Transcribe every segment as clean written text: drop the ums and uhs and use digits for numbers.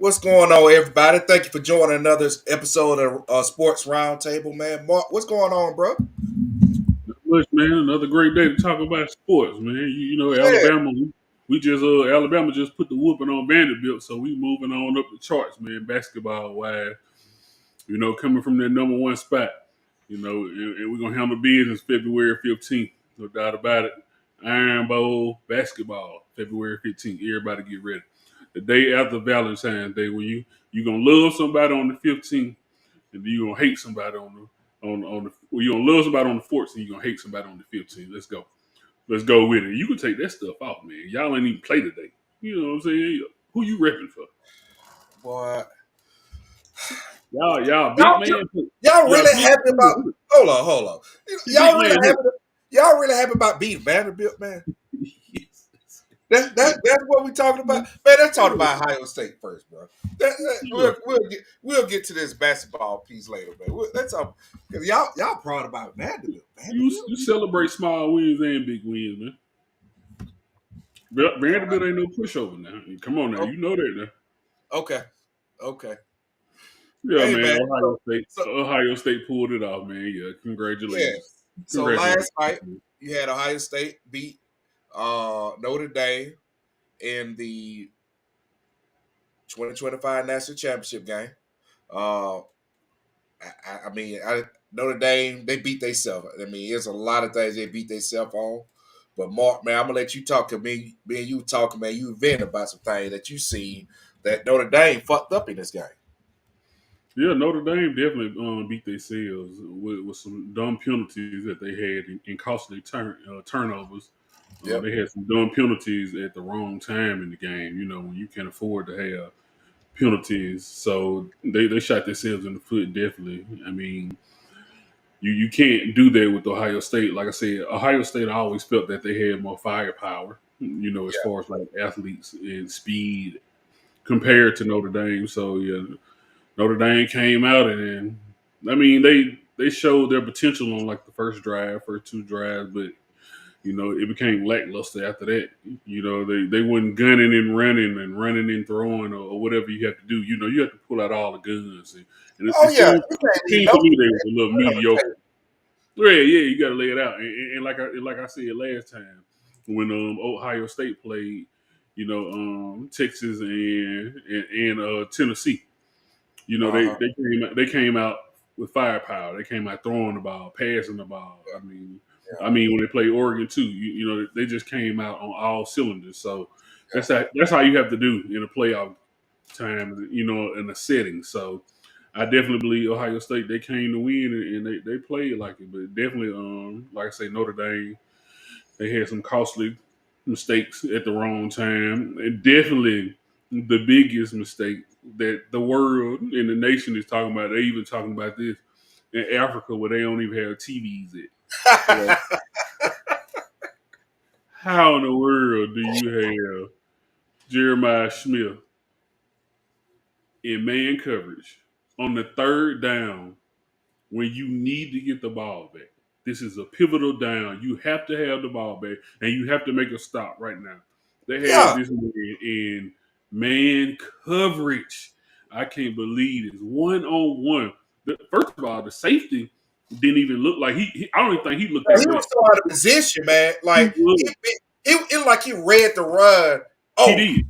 What's going on, everybody? Thank you for joining another episode of Sports Roundtable, man. Mark, what's going on, bro? Not much, man. Another great day to talk about sports, man. You know, Yeah, Alabama. We just Alabama just put the whooping on Vanderbilt, so we moving on up the charts, man. Basketball wise, coming from that number one spot, and we're gonna handle business February 15th, no doubt about it. Iron Bowl basketball, February 15th. Everybody get ready. The day after Valentine's Day, when you gonna love somebody on the 15th, and then you gonna hate somebody you gonna love somebody on the 14th, you gonna hate somebody on the 15th. Let's go with it. You can take that stuff off, man. Y'all ain't even play today. You know what I'm saying? Who you repping for? boy. Y'all big Y'all, man. y'all Y'all really big happy about? man. Hold on. See, big Y'all really man. happy? Y'all really happy about beating Vanderbilt, man? That's what we talking about, man. Let's talk about Ohio State first, bro. We'll get to this basketball piece later, man. That's all because y'all proud about Vanderbilt. You celebrate small wins and big wins, man. Vanderbilt ain't no pushover now. Come on now, you know that now. Okay. Yeah, Hey, man. man. So Ohio State pulled it off, man. Yeah, yeah. congratulations. So last night you had Ohio State beat Notre Dame in the 2025 National Championship game. Uh, Notre Dame, they beat themselves. I mean, there's a lot of things they beat themselves on. But Mark, man, I'm gonna let you talk. Me and you talking, man. You vent about some things that you seen that Notre Dame fucked up in this game. Yeah, Notre Dame definitely beat themselves with some dumb penalties that they had in costly turnovers. Yep. They had some dumb penalties at the wrong time in the game. You know, when you can't afford to have penalties, so they shot themselves in the foot. Definitely. I mean, you can't do that with Ohio State. Like I said, Ohio State always felt that they had more firepower. You know, as Yeah. far as like athletes and speed compared to Notre Dame. So yeah, Notre Dame came out and I mean they showed their potential on like the first two drives, but it became lackluster after that. They wasn't gunning and running and throwing or whatever you have to do. You have to pull out all the guns and Oh yeah. it You can't leave seemed to no. me they was a little mediocre. Yeah, you got to lay it out. And like I said last time when Ohio State played, Texas and Tennessee. Uh-huh. They came out with firepower. They came out throwing the ball, passing the ball. Yeah. I mean when they played Oregon too, they just came out on all cylinders. So Yeah. that's how you have to do in a playoff time, in a setting. So I definitely believe Ohio State they came to win and they played like it. But definitely, like I say, Notre Dame they had some costly mistakes at the wrong time. And definitely the biggest mistake that the world and the nation is talking about. They even talking about this in Africa where they don't even have TVs at. Like, how in the world do you have Jeremiah Smith in man coverage on the third down when you need to get the ball back? This is a pivotal down. You have to have the ball back, and you have to make a stop right now. They had Yeah. this man in man coverage. I can't believe this. 1-on-1. First of all, the safety didn't even look like I don't even think he looked Yeah, that he great. was so out of position, man. He Like was. it like he read the run. He Oh, did.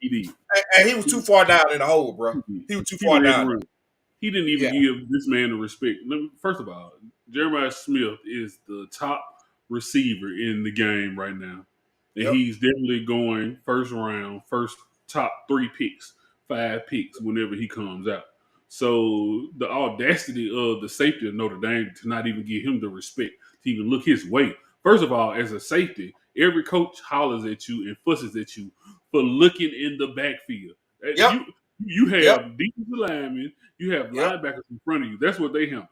He did. And he was too far down in the hole, bro. He did. He was too He far ran down. through. He didn't even Yeah. give this man the respect. First of all, Jeremiah Smith is the top receiver in the game right now. And Yep. he's definitely going first round, first top 3 picks, 5 picks whenever he comes out. So the audacity of the safety of Notre Dame to not even give him the respect to even look his way. First of all, as a safety, every coach hollers at you and fusses at you for looking in the backfield. Yep. You Yep. have defensive linemen, you have Yep. linebackers in front of you. That's what they handle.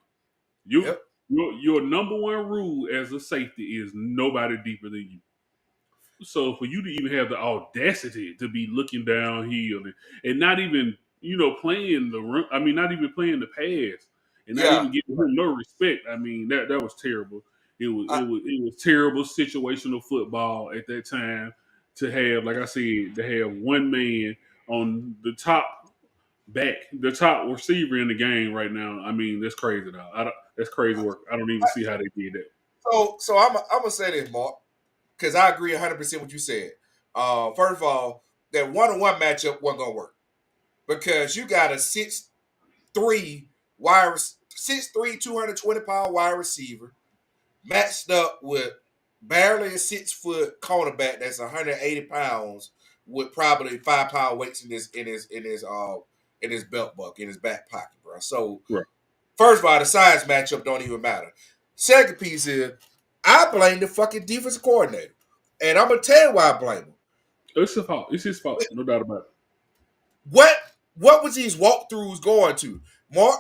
You, Yep. your number one rule as a safety is nobody deeper than you. So for you to even have the audacity to be looking downhill and not even playing the run, I mean not even playing the pass and not Yeah. even giving him no respect. I mean that was terrible. It was terrible situational football at that time to have, like I said, to have one man on the top the top receiver in the game right now. I mean that's crazy though. That's crazy work. I don't even see how they did that. So I'm gonna say this, Mark, because I agree 100% what you said. First of all, that 1-on-1 matchup wasn't gonna work because you got a 6'3" 6'3", 220-pound wide receiver matched up with barely a 6-foot cornerback that's 180 pounds with probably 5-pound weights in his belt buckle, in his back pocket, bro. So Right. first of all, the size matchup don't even matter. Second piece is I blame the fucking defensive coordinator. And I'm gonna tell you why I blame him. It's his fault. It's his fault. No doubt about it. What was these walkthroughs going to? Mark,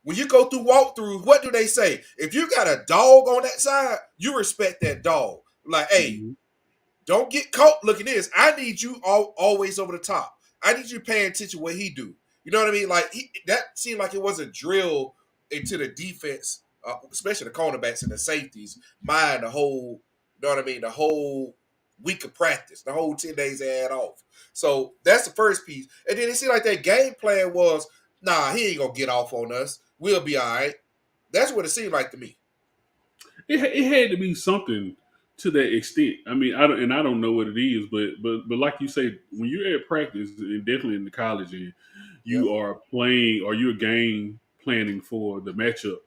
when you go through walkthroughs, what do they say? If you got a dog on that side, you respect that dog. Like, hey, don't get caught. Look at this. I need you always over the top. I need you paying attention to what he do. You know what I mean? Like that seemed like it was a drill into the defense, especially the cornerbacks and the safeties. Mind the whole, you know what I mean? The whole week of practice, the whole 10 days they had off. So that's the first piece. And then it seemed like that game plan was, nah, he ain't gonna get off on us. We'll be all right. That's what it seemed like to me. It had to be something to that extent. I mean, I don't know what it is, but like you say, when you're at practice and definitely in the college and Yep. you are playing or you're game planning for the matchup,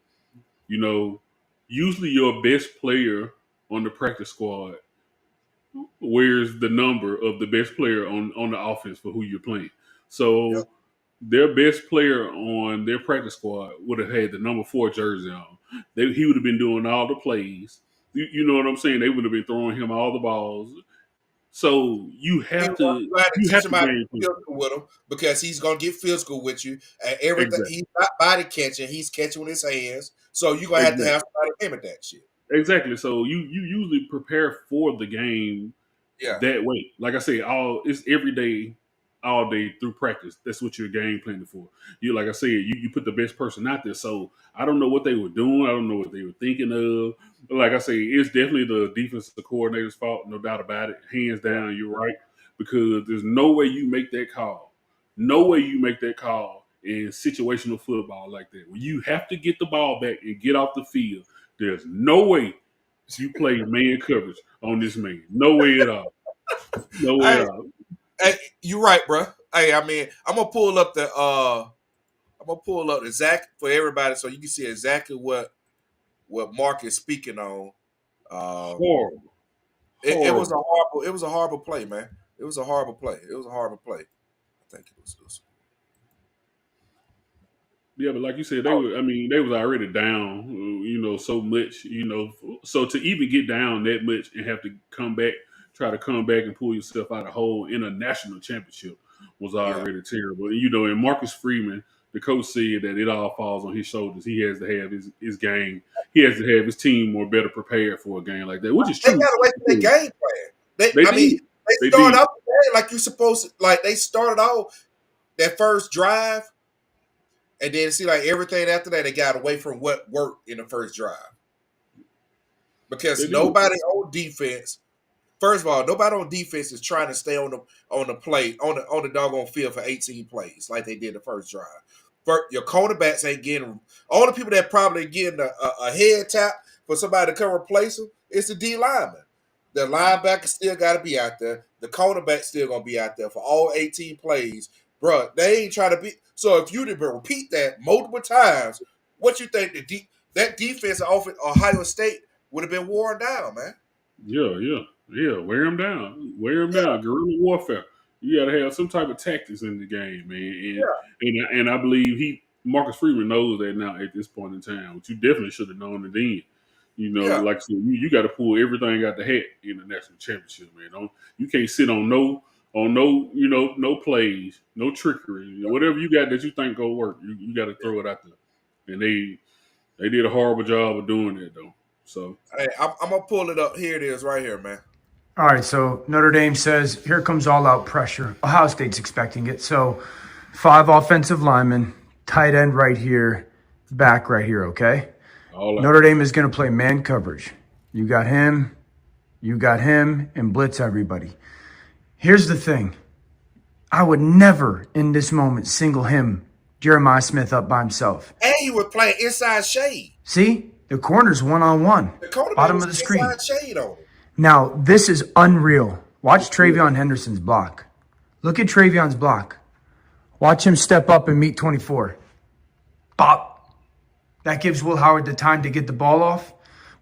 usually your best player on the practice squad wears the number of the best player on the offense for who you're playing. So Yep. their best player on their practice squad would have had the number 4 jersey on. He would have been doing all the plays. You know what I'm saying? They would have been throwing him all the balls. So you have to You had to teach him how to game get plan. physical with him because he's gonna get physical with you. And everything Exactly. he's not body catching, he's catching with his hands. So you're gonna have to have somebody mimic that shit. Exactly. So you usually prepare for the game Yeah. that way. Like I say, it's every day, all day through practice. That's what you're game planning for. You, like I said, you put the best person out there. So I don't know what they were doing. I don't know what they were thinking of. But like I say, it's definitely the defensive coordinator's fault, no doubt about it. Hands down, you're right. Because there's no way you make that call. No way you make that call in situational football like that. When you have to get the ball back and get off the field, there's no way you play man coverage on this man. No way at all. No way at all. Hey, you're right, bro. Hey, I mean, I'm gonna pull up the Zach for everybody so you can see exactly what Mark is speaking on. Horrible. It was a horrible play, man. It was a horrible play. I think it was this. Yeah, but like you said, they was already down, so much, so to even get down that much and have to try to come back and pull yourself out of hole in a national championship was Yeah. already terrible. And Marcus Freeman, the coach said that it all falls on his shoulders. He has to have his game. He has to have his team more better prepared for a game like that, which is They true. got away from their game plan. They did. They They started did. off the game like you supposed to. Like they started off that first drive, and then see like everything after that they got away from what worked in the first drive because They did. nobody on defense. First of all, nobody on defense is trying to stay on the play on the doggone field for 18 plays like they did the first drive. Your cornerbacks ain't getting. All the people that probably getting a head tap for somebody to come replace them is the D lineman. The linebacker still got to be out there. The cornerback still gonna be out there for all 18 plays, bro. They ain't trying to be. So if you did repeat that multiple times, what you think that defense of Ohio State would have been worn down, man? Yeah. Wear him down. Wear him Yeah, down. Guerrilla warfare. You got to have some type of tactics in the game, man. yeah, And I believe Marcus Freeman knows that now at this point in time, which you definitely should have known it then. yeah. Like I said, you got to pull everything out the hat in the national championship, man. You can't sit on no plays, no trickery, whatever you got that you think go work. You got to throw it out there, and they did a horrible job of doing that though. So Hey, I'm gonna pull it up. Here it is, right here, man. All right, so Notre Dame says, here comes all-out pressure. Ohio State's expecting it. So 5 offensive linemen, tight end right here, back right here, okay? all out. Notre Dame is going to play man coverage. You got him, and blitz everybody. Here's the thing. I would never, in this moment, single him, Jeremiah Smith, up by himself. And he was playing inside shade. See? The corner's one-on-one. The cornerback Bottom was of the screen. inside shade on him. Now, this is unreal. Watch Travion Henderson's block. Look at Travion's block. Watch him step up and meet 24. Bop. That gives Will Howard the time to get the ball off,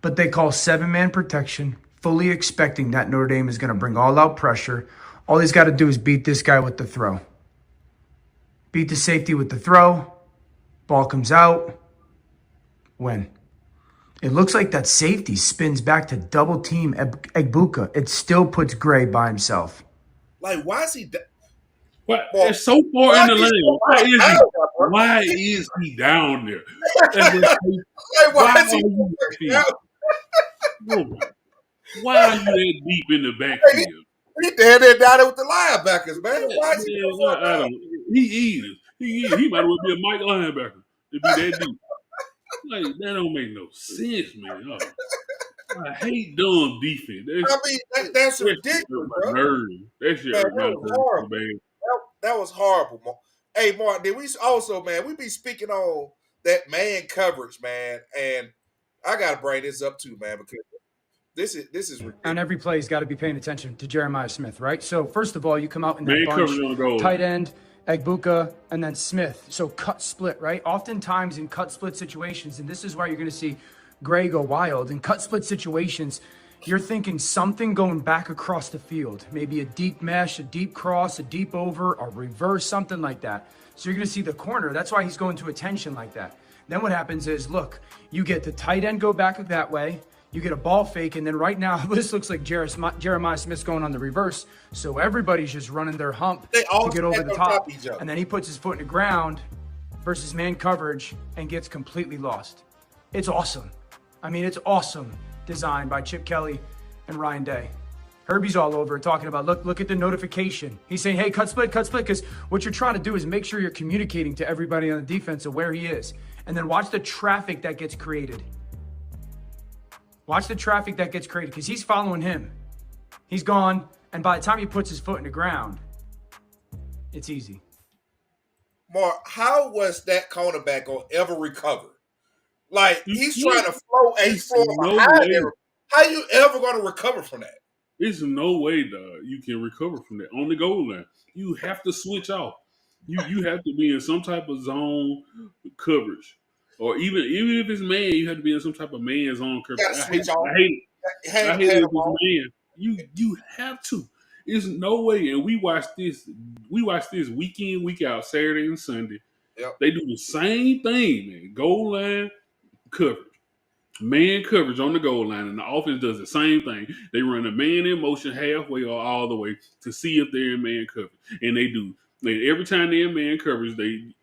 but they call 7-man protection, fully expecting that Notre Dame is going to bring all-out pressure. All he's got to do is beat this guy with the throw. Beat the safety with the throw. Ball comes out. Win. It looks like that safety spins back to double team Egbuka. It still puts Gray by himself. Like, why is he? What? It's so far in the lane. Why is he down there? Like, why is Why are you that deep in the backfield? he down there with the linebackers, man? Why is I don't. He is. He might as well be a Mike linebacker to be that deep. Like, that don't make no sense, man. Oh, I hate dumb defense. That's ridiculous, bro. That shit hurt my nerves, man. That was horrible, Mark. Hey, Mark, did we also, man, we be speaking on that man coverage, man, and I got to bring this up too, man, because this is ridiculous. On every play, he's got to be paying attention to Jeremiah Smith, right? So first of all, you come out in that Man bunch, coverage on the goal. tight end, Egbuka, and then Smith. So cut split, right? Oftentimes in cut split situations, and this is why you're going to see Gray go wild. In cut split situations, you're thinking something going back across the field. Maybe a deep mesh, a deep cross, a deep over, a reverse, something like that. So you're going to see the corner. That's why he's going to attention like that. Then what happens is, look, you get the tight end go back that way. You get a ball fake, and then right now, this looks like Jeremiah Smith's going on the reverse. So everybody's just running their hump to get over the top. And then he puts his foot in the ground versus man coverage and gets completely lost. It's awesome. I mean, it's awesome design by Chip Kelly and Ryan Day. Herbie's all over it talking about, look at the notification. He's saying, hey, cut split, because what you're trying to do is make sure you're communicating to everybody on the defense of where he is. And then watch the traffic that gets created. Watch the traffic that gets created because he's following him. He's gone, and by the time he puts his foot in the ground, it's easy. Mark, how was that cornerback going to ever recover? Like, he's trying to flow behind him. How you ever going to recover from that? There's no way, dog, you can recover from that on the goal line. You have to switch off. You have to be in some type of zone coverage. Or even if it's man, you have to be in some type of man zone coverage. I hate it. I hate it with man. You have to. There's no way. And we watch this week in, week out, Saturday and Sunday. Yep. They do the same thing, man. Goal line coverage. Man coverage on the goal line, and the offense does the same thing. They run a man in motion halfway or all the way to see if they're in man coverage. And they do. Every time they're in man coverage, the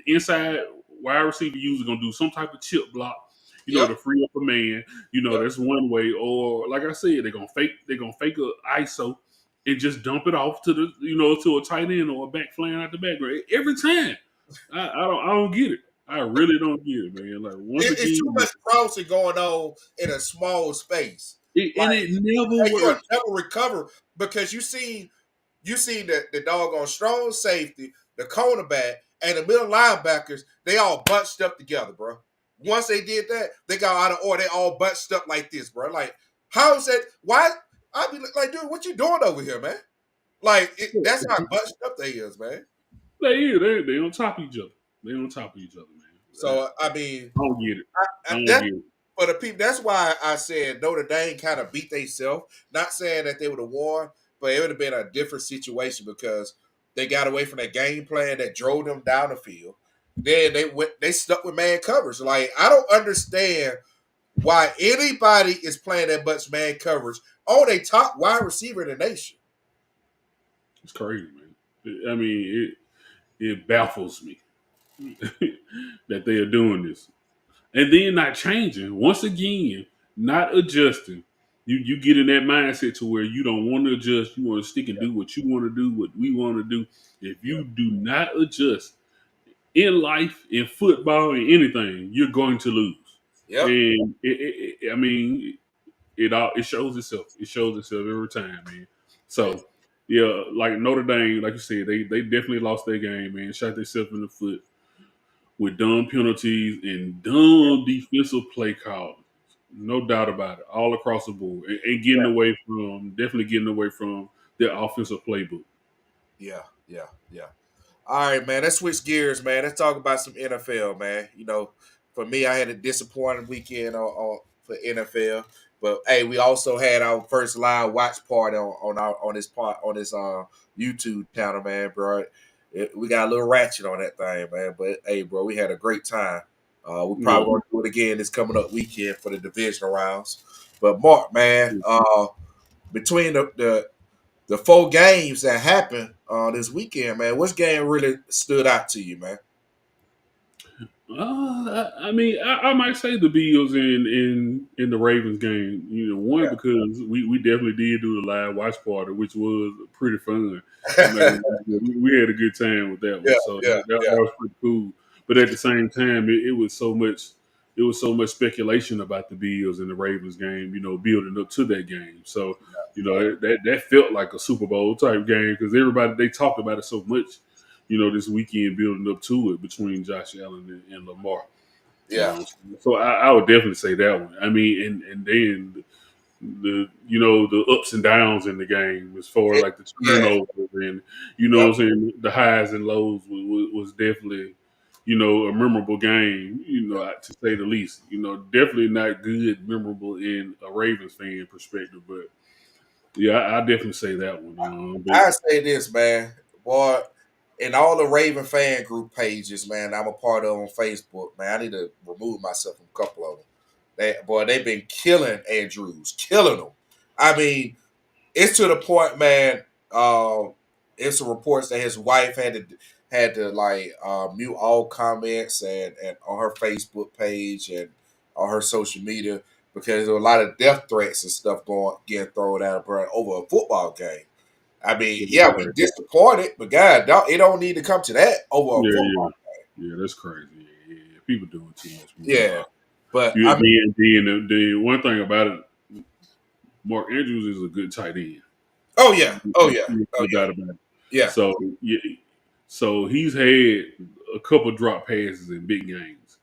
inside wide receiver user gonna do some type of chip block, to free up a man. That's one way. Or like I said, they're gonna fake a ISO and just dump it off to to a tight end or a back flying out the background. Every time. I don't get it. I really don't get it, man. Like it's too much crossing going on in a small space. And it never works. You'll never recover because you see the doggone strong safety, the cornerback, and the middle linebackers, they all bunched up together, bro. Once they did that, they got out of order. They all bunched up like this, bro. Like, How is that? Why? I be like, dude, what you doing over here, man? Like that's how bunched up they is, man. They on top of each other. They on top of each other, man. So I mean, I don't get it. I don't that get it. for the people. That's why I said Notre Dame kind of beat themselves. Not saying that they would have won, but it would have been a different situation because they got away from that game plan that drove them down the field. Then they stuck with man coverage. Like I don't understand why anybody is playing that much man coverage on a top wide receiver in the nation. It's crazy, man. I mean, it baffles me that they are doing this. And then not changing. Once again, not adjusting. You get in that mindset to where you don't want to adjust. You want to stick and do what you want to do, what we want to do. If you do not adjust in life, in football, in anything, you're going to lose. Yep. And I mean, it shows itself. It shows itself every time, man. So yeah, like Notre Dame, like you said, they definitely lost their game, man. Shot themselves in the foot with dumb penalties and dumb defensive play calls. No doubt about it, all across the board, and definitely getting away from their offensive playbook. Yeah. All right, man. Let's switch gears, man. Let's talk about some NFL, man. You know, for me, I had a disappointing weekend for NFL, but hey, we also had our first live watch party on this YouTube channel, man, bro. We got a little ratchet on that thing, man. But hey, bro, we had a great time. We Yeah. probably gonna do it again this coming up weekend for the divisional rounds. But Mark, man, between the four games that happened this weekend, man, which game really stood out to you, man? I mean, I might say the Bills in the Ravens game. You know, one Yeah. because we definitely did do the live watch party, which was pretty fun. I'm not gonna lie, we had a good time with that Yeah, one, so yeah, that yeah, was pretty cool. But at the same time, it was so much. It was so much speculation about the Bills and the Ravens game, you know, building up to that game. So, you yeah, know, that felt like a Super Bowl type game because everybody they talked about it so much, you know, this weekend building up to it between Josh Allen and Lamar. You yeah, know, so I would definitely say that one. I mean, and then the you know the ups and downs in the game as far as like the yeah, turnovers and you know yep, what I'm saying the highs and lows was definitely you know a memorable game. You know, to say the least. You know, definitely not good, memorable in a Ravens fan perspective, but yeah, I definitely say that one. But I say this, man, boy, in all the Raven fan group pages, man, I'm a part of on Facebook, man. I need to remove myself from a couple of them. They've been killing Andrews, killing them. I mean, it's to the point, man. It's reports that his wife had to like mute all comments and on her Facebook page and on her social media because there were a lot of death threats and stuff getting thrown out of her over a football game. I mean, yeah, we disappointed, but God, it don't need to come to that over a yeah, football. yeah, that's crazy. Yeah. People doing too much, man. Yeah, but You I mean, the one thing about it, Mark Andrews is a good tight end. oh yeah, oh yeah, oh No yeah, doubt about it. yeah, So yeah, so he's had a couple drop passes in big games.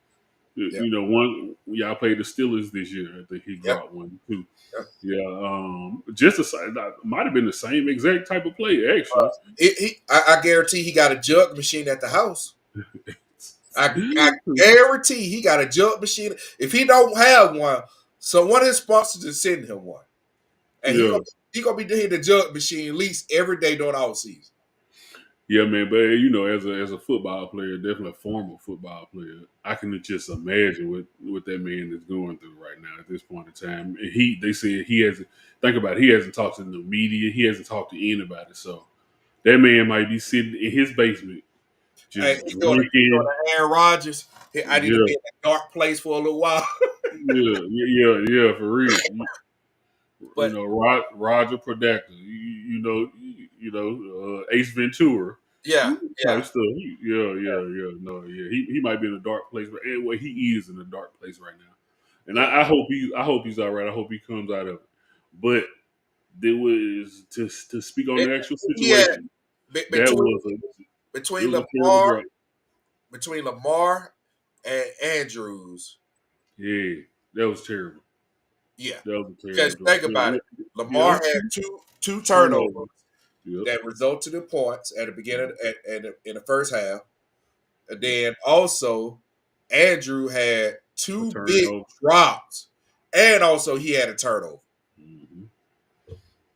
yeah, You know, one y'all played the Steelers this year. I think he yeah. dropped one too. Yeah. Yeah, just the same. Might have been the same exact type of play actually. I guarantee he got a jug machine at the house. I guarantee he got a jug machine. If he don't have one, so one of his sponsors is sending him one, and Yeah, he gonna be doing the jug machine at least every day during all season. yeah, man. But you know, as a football player, definitely a former football player, I can just imagine what that man is going through right now at this point in time. And they said he hasn't. Think about it. He hasn't talked to the media. He hasn't talked to anybody. So that man might be sitting in his basement Hey, just he doing drinking. the Aaron Rodgers. I need to Yeah, be in a dark place for a little while. yeah, for real. You But know, Roger Predactor. Ace Ventura. yeah, Type yeah, stuff. Yeah. No, yeah. He might be in a dark place, but anyway, he is in a dark place right now. And yeah, I hope he's all right. I hope he comes out of it. But there was to speak on it, the actual yeah. situation. That Between it between was a terrible Lamar drop. between Lamar and Andrews, Yeah, that was terrible. Yeah. That was a Because terrible think draw. about it. Yeah, Lamar had two turnover. turnovers Yep. that resulted in points at the beginning in the first half. And then also Andrew had A two big turnover. drops. And also he had a turnover. Mm-hmm.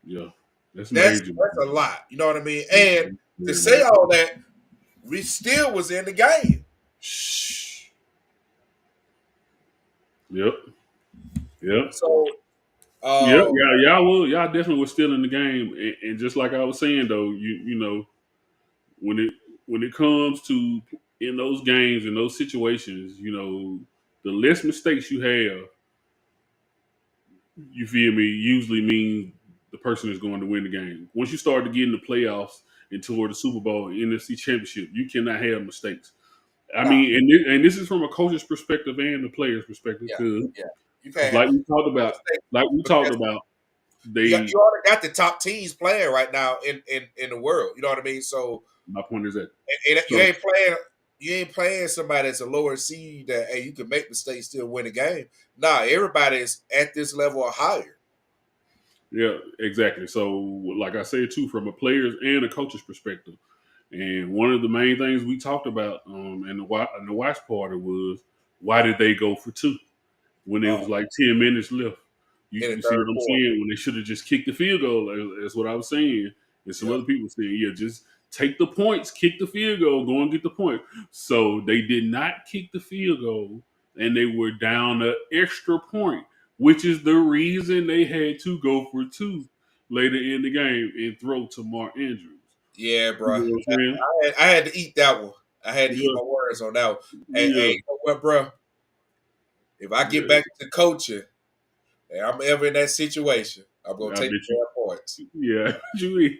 Yeah, that's That's major. a lot. You know what I mean? Yeah, And to very say major. all that, we still was in the game. Shh. Yep. Yep. So Yep. Yeah. Y'all definitely was still in the game, and just like I was saying though, you know when it comes to in those games in those situations, you know, the less mistakes you have, you feel me, usually means the person is going to win the game. Once you start to get in the playoffs and toward the Super Bowl, NFC Championship, you cannot have mistakes. I nah, mean, and this is from a coach's perspective and the player's perspective, yeah, because yeah. You can't have like we talked no about, mistake like we talked because about, you they. already got the top teams playing right now in the world. You know what I mean? So My point is that. and So you ain't playing somebody that's a lower seed that hey you can make mistakes still win a game. Nah, everybody is at this level or higher. yeah, exactly. So like I said too, from a player's and a coach's perspective, and one of the main things we talked about in the watch party was why did they go for two when it was like 10 minutes left? In the You see third what I'm quarter. saying? When they should have just kicked the field goal. That's what I was saying. And some Yep. other people saying, yeah, just take the points, kick the field goal, go and get the point. So they did not kick the field goal, and they were down an extra point, which is the reason they had to go for two later in the game and throw to Mark Andrews. Yeah, You bro. know what I'm saying? I had to eat that one. I had to eat Yeah, my words on that one. Hey, yeah, you know what, bro? If I get yeah. back to coaching and I'm ever in that situation, I'm gonna I take bet the you. damn points. Yeah, you is.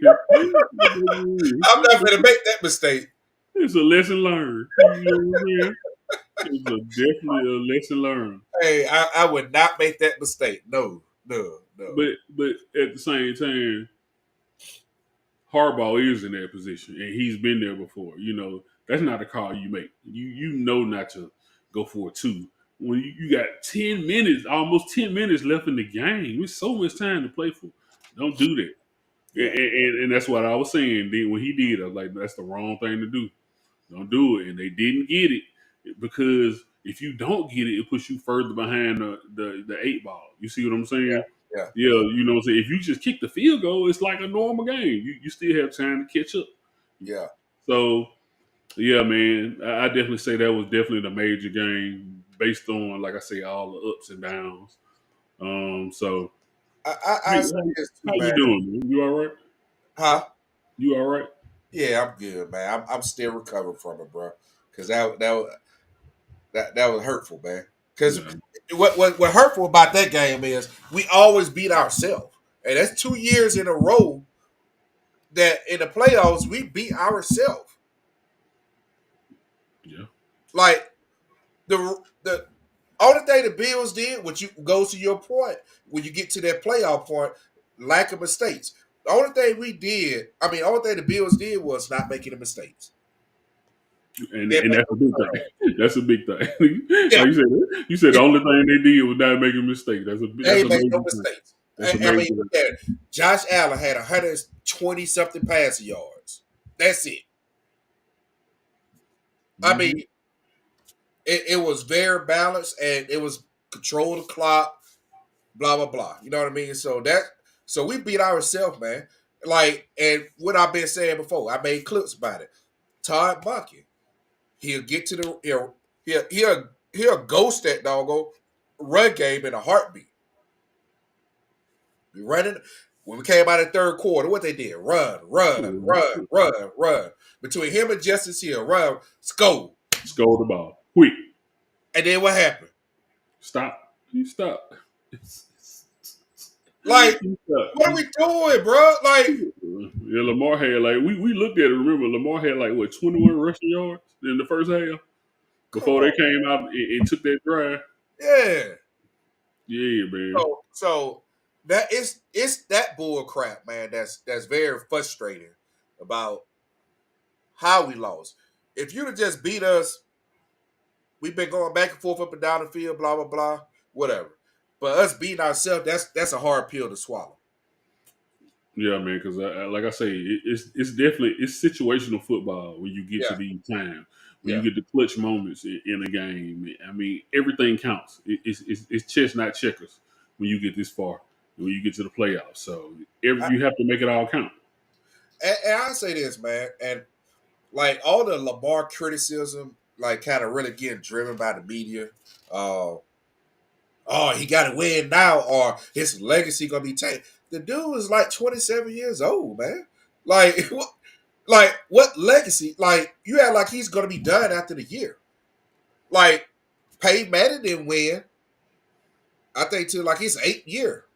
I'm not gonna make that mistake. It's a lesson learned. You know what I'm saying? It's definitely a lesson learned. Hey, I would not make that mistake. No, no, no. But at the same time, Harbaugh is in that position, and he's been there before. You know, that's not a call you make. You know not to go for a two when you got 10 minutes, almost 10 minutes left in the game. With so much time to play for, don't do that. Yeah, And that's what I was saying. Then when he did, I was like, that's the wrong thing to do. Don't do it. And they didn't get it because if you don't get it, it puts you further behind the eight ball. You see what I'm saying? yeah, Yeah, you know what I'm saying? If you just kick the field goal, it's like a normal game. You still have time to catch up. yeah. So, yeah, man, I definitely say that was definitely the major game based on, like I say, all the ups and downs. So, I say this too, how you man. doing, man? You all right? Huh? You all right? Yeah, I'm good, man. I'm still recovering from it, bro. Because that was hurtful, man. Because Yeah. what hurtful about that game is we always beat ourselves, and that's 2 years in a row that in the playoffs we beat ourselves. Yeah. Like the only thing the Bills did, which you goes to your point, when you get to that playoff point, lack of mistakes. The only thing we did, only thing the Bills did was not making the mistakes. And They and make that's a those big turnovers. thing. That's a big thing. Yeah, Like you said the it, only thing they did was not make a mistake. they That's ain't a make major no thing. mistakes. That's a Look major. at it. Josh Allen had 120 something passing yards. That's it. I mean, Mm-hmm. it was very balanced and it was control the clock, blah blah blah. You know what I mean? So we beat ourselves, man. Like, and what I've been saying before, I made clips about it. Todd Monken, he'll get to the he'll ghost that doggone run game in a heartbeat. We running when we came out of the third quarter, what they did? Run, run, run, run, run. Between him and Justice Hill, run, score. Score the ball quick. And then what happened? Stop. You stop. Like, You stop. what are we doing, bro? Like, Yeah, Lamar had like we looked at it. Remember, Lamar had like what 21 rushing yards in the first half come before they on. came out and took that drive. Yeah. Yeah, man. So that it's that bull crap, man. That's very frustrating about how we lost. If you'd have just beat us, we've been going back and forth up and down the field, blah blah blah, whatever. But us beating ourselves, that's a hard pill to swallow. Yeah, man. Because like I say, it's definitely it's situational football when you get to Yeah, these times when you yeah. get the clutch moments in a game. I mean, everything counts. It's chess, not checkers. When you get this far, when you get to the playoffs, so you have to make it all count. And I say this, man, and like all the Lamar criticism, like kind of really getting driven by the media. Uh, oh, he got to win now, or his legacy gonna be taken. The dude is like 27 years old, man. Like, what legacy? Like, you act like he's gonna be done after the year. Like, Peyton Manning didn't win. I think till like his 8th year.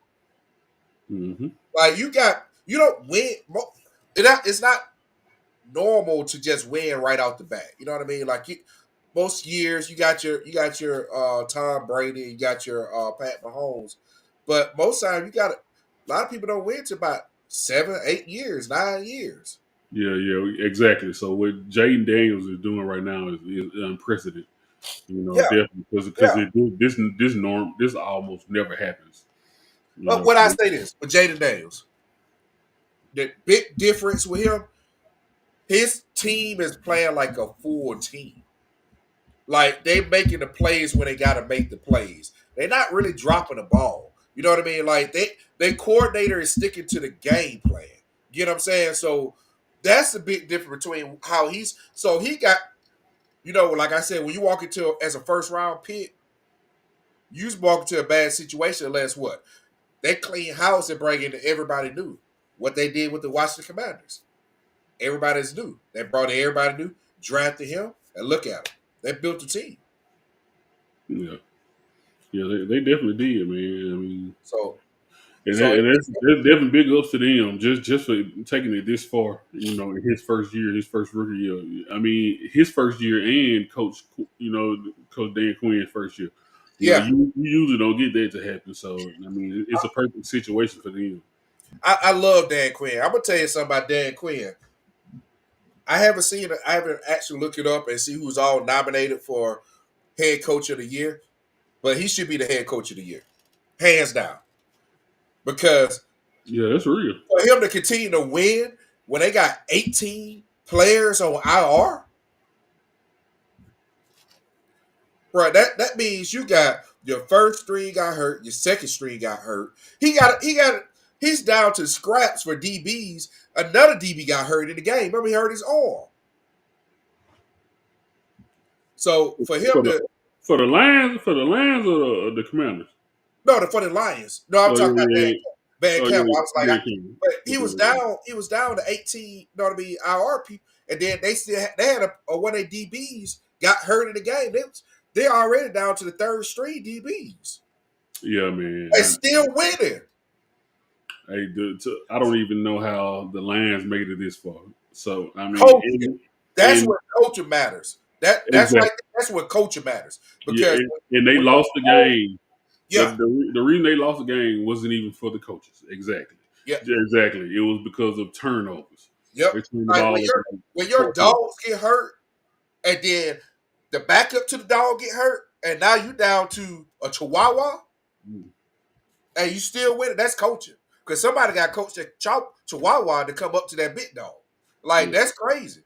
Hmm. Like, you don't win. It's not normal to just win right off the bat. You know what I mean? Like most years you got your Tom Brady, you got your Pat Mahomes, but most times a lot of people don't win to about 7, 8 years, 9 years. Yeah, exactly. So what Jaden Daniels is doing right now is unprecedented. You know, Yeah, definitely because yeah. this almost never happens. You But know, what I say this with Jaden Daniels, the big difference with him, his team is playing like a full team. Like they making the plays when they got to make the plays. They're not really dropping the ball. You know what I mean? Like they coordinator is sticking to the game plan. You know what I'm saying? So that's the big difference between how he got, like I said, when you walk into as a first round pick, you just walk into a bad situation unless what? They clean house and bring in everybody new. What they did with the Washington Commanders. Everybody's new. They brought in everybody new, drafted him, and look at them. They built a team. yeah, yeah, they definitely did, man. I mean, So and, so that's definitely big ups to them just for taking it this far. You know, in his first year, his first rookie year. I mean, his first year and Coach Dan Quinn's first year. You know, yeah, you usually don't get that to happen. So I mean, it's a perfect situation for them. I love Dan Quinn. I'm gonna tell you something about Dan Quinn. I haven't seen it. I haven't actually looked it up and see who's all nominated for head coach of the year, but he should be the head coach of the year, hands down. Because Yeah, that's real. for him to continue to win when they got 18 players on IR, right? That means you got your first string got hurt, your second string got hurt. He's down to scraps for DBs. Another DB got hurt in the game. Remember, he hurt his arm. So for him For the to Lions or the Commanders. no, for the Lions. No, I'm Oh talking about yeah, Van oh Campbell. yeah, I was like, yeah, King. but he was Okay. down. He was down to 18. You know what I mean? IR people, and then they had one of their DBs got hurt in the game. They're already down to the third string DBs. Yeah, man. They still winning. I don't even know how the Lions made it this far. So I mean, Coaching. That's and what coaching matters. That's exactly, right. That's what coaching matters yeah, because and they when you're lost the game. yeah, The reason they lost the game wasn't even for the coaches. Exactly, yeah, yeah, exactly. It was because of turnovers. yep. They turned the Like ball over like when your 4 times. dogs get hurt, and then the backup to the dog get hurt, and now you down to a Chihuahua, Mm. and you still win it. That's coaching because somebody got coached that Chihuahua to come up to that big dog. Like Yeah, that's crazy.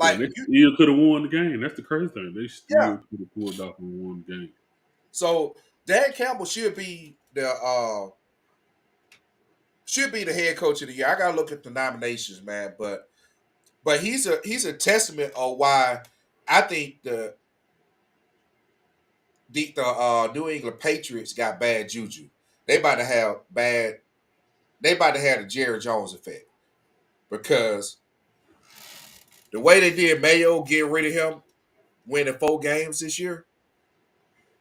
yeah. Like They you, still could have won the game. That's the crazy thing. They yeah. still could have pulled off and won the game. So Dan Campbell should be the head coach of the year. I gotta look at the nominations, man, but he's a testament of why I think the New England Patriots got bad juju. They about to have bad. They about to have the Jerry Jones effect because the way they did Mayo get rid of him, winning 4 games this year.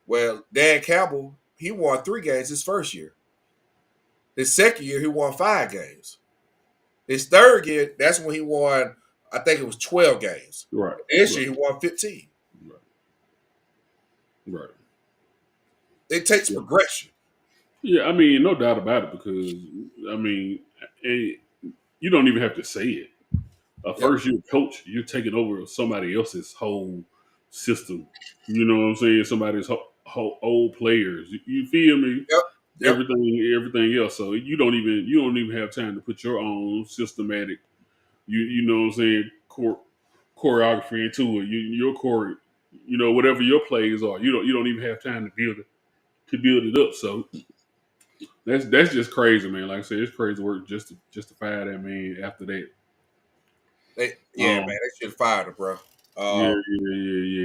Well, Dan Campbell he won 3 games his first year. His second year he won 5 games. His third year that's when he won. I think it was 12 games. Right, This right, year he won 15. right, right. It takes Yeah. progression. Yeah, I mean, no doubt about it. Because I mean, eh, you don't even have to say it. Yep. First year coach, you're taking over somebody else's whole system. You know what I'm saying? old players. You feel me? Yep. Yep. Everything else. So you don't even have time to put your own systematic, you know what I'm saying, choreography into it. Your core, whatever your plays are, you don't even have time to build it up. So that's just crazy, man. Like I said, it's crazy work just to fire that man after that. Yeah, man, they should have fired him, bro. Yeah,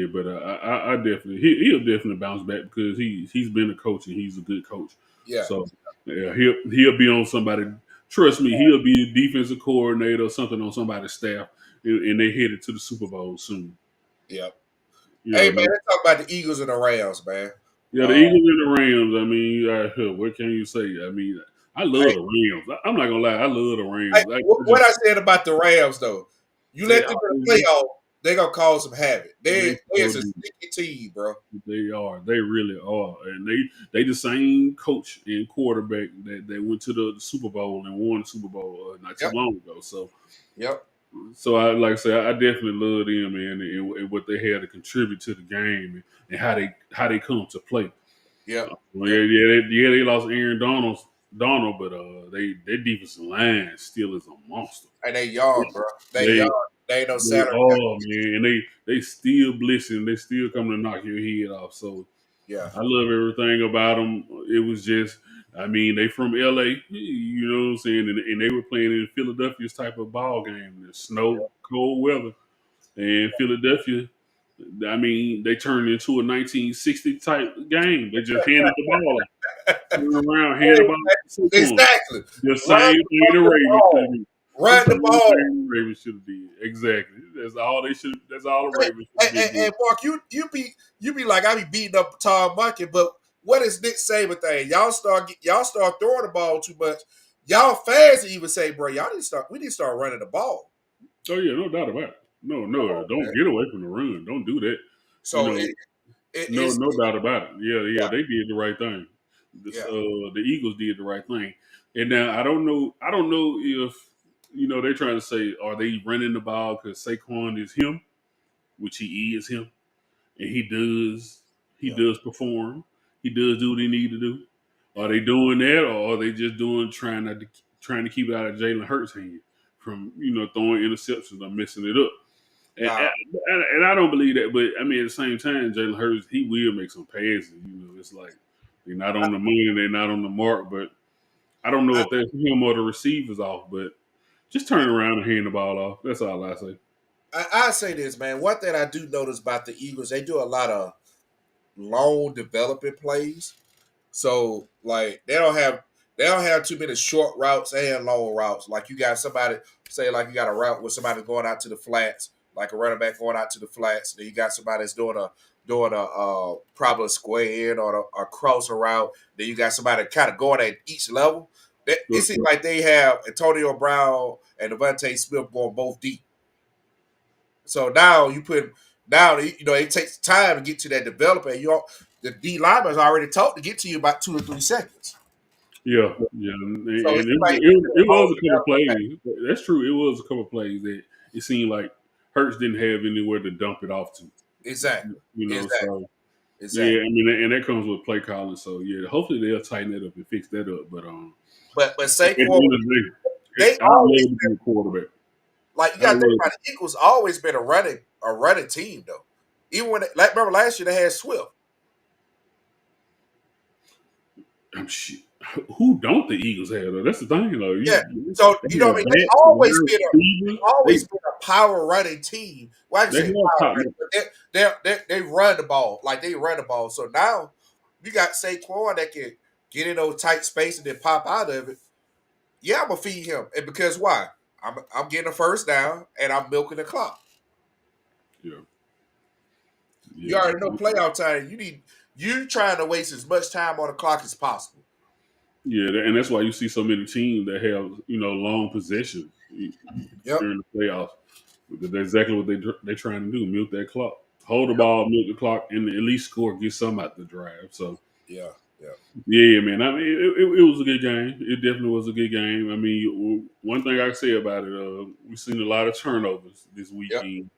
yeah. But I definitely he'll definitely bounce back because he's been a coach and he's a good coach. Yeah. So yeah, he'll be on somebody. Trust me, he'll be a defensive coordinator or something on somebody's staff, and they headed to the Super Bowl soon. Yep. You Hey, know, man, let's talk about the Eagles and the Rams, man. yeah, the Eagles and the Rams. I mean, what can you say? I mean, I love Hey, the Rams. I'm not gonna lie, I love the hey, Rams. what I said about the Rams, though, you They let them in the always playoff, they gonna cause some havoc. they There's so a do. sneaky team, bro. They are. They really are. And they the same coach and quarterback that went to the Super Bowl and won the Super Bowl not too Yep. long ago. Yep. So I like I said, I definitely love them, man, and what they had to contribute to the game and how they come to play. Yep. Well, Yep. they lost Aaron Donald, but their defensive line still is a monster. And they young, bro. They They young. They ain't no They salary. are, man, and they still blitzing. They still coming to knock your head off. So Yeah. I love everything about them. It was just, I mean, they from LA, you know what I'm saying, and they were playing in Philadelphia's type of ball game. The snow, cold weather, and Philadelphia. I mean, they turned into a 1960 type game. They just handed the ball off, turn around, hand the ball to Saquon. Exactly. The Run, same thing the run the Ravens should ball. do. The Run the same ball. thing the Ravens should have did. Exactly. That's all they should. That's all the Hey, Ravens should have been doing. Mark, you be like I be beating up Tom Monkey, but what is Nick Saban thing? Y'all start throwing the ball too much. Y'all fans even say, bro, we need to start running the ball. Oh yeah, no doubt about it. No, Come on, don't man. get away from the run. Don't do that. You So know, it's no doubt about it. Yeah, yeah, they did the right thing. yeah, The Eagles did the right thing. And now I don't know if they're trying to say are they running the ball because Saquon is him, which he is him, and he yeah. does perform. He does do what he need to do. Are they doing that, or are they just trying to keep it out of Jalen Hurts' hand from throwing interceptions or messing it up? And, Nah, and I don't believe that, but I mean at the same time, Jalen Hurts he will make some passes. It's like they're not on the money, they're not on the mark, but I don't know I, if that's him or the receivers off. But just turn around and hand the ball off. That's all I say. I say this, man. One thing I do notice about the Eagles, they do a lot of long developing plays. So like they don't have too many short routes and long routes. Like you got somebody say like you got a route with somebody going out to the flats, like a running back going out to the flats. Then you got somebody that's doing a probably a square in or a crosser route. Then you got somebody kind of going at each level. It Good seems stuff. like they have Antonio Brown and Devontae Smith going both deep. So now it takes time to get to that developer. The D lineman's already taught to get to you about 2 or 3 seconds. Yeah, and So it's like it was long a couple development. plays. That's true. It was a couple plays that it seemed like Hurts didn't have anywhere to dump it off to. Exactly. Exactly. So yeah, Exactly. I mean, and that comes with play calling. So yeah, hopefully they'll tighten it up and fix that up. But But at the Saquon, end of the day, they I love always to be a quarterback. like you I got to think love about it. Eagles always been a running team though. Even when like remember last year they had Swift. shit. Who don't the Eagles have though? That's the thing though. Yeah. So They you know what I have mean. They backs, always wide been receivers. a power running team. Well, I can They say have power top. running, but they run the ball like they run the ball. So now you got Saquon that can get in those tight space and then pop out of it. Yeah, I'm gonna feed him, and because why? I'm getting a first down and I'm milking the clock. Yeah, You yeah. already know playoff time. You trying to waste as much time on the clock as possible. Yeah, and that's why you see so many teams that have long possessions Yep. during the playoffs because that's exactly what they're trying to do: milk that clock, hold the ball, milk the clock, and at least score, get some out the drive. So Yeah. Yeah. yeah, man. I mean, it was a good game. It definitely was a good game. I mean, one thing I can say about it, we've seen a lot of turnovers this Yep. weekend.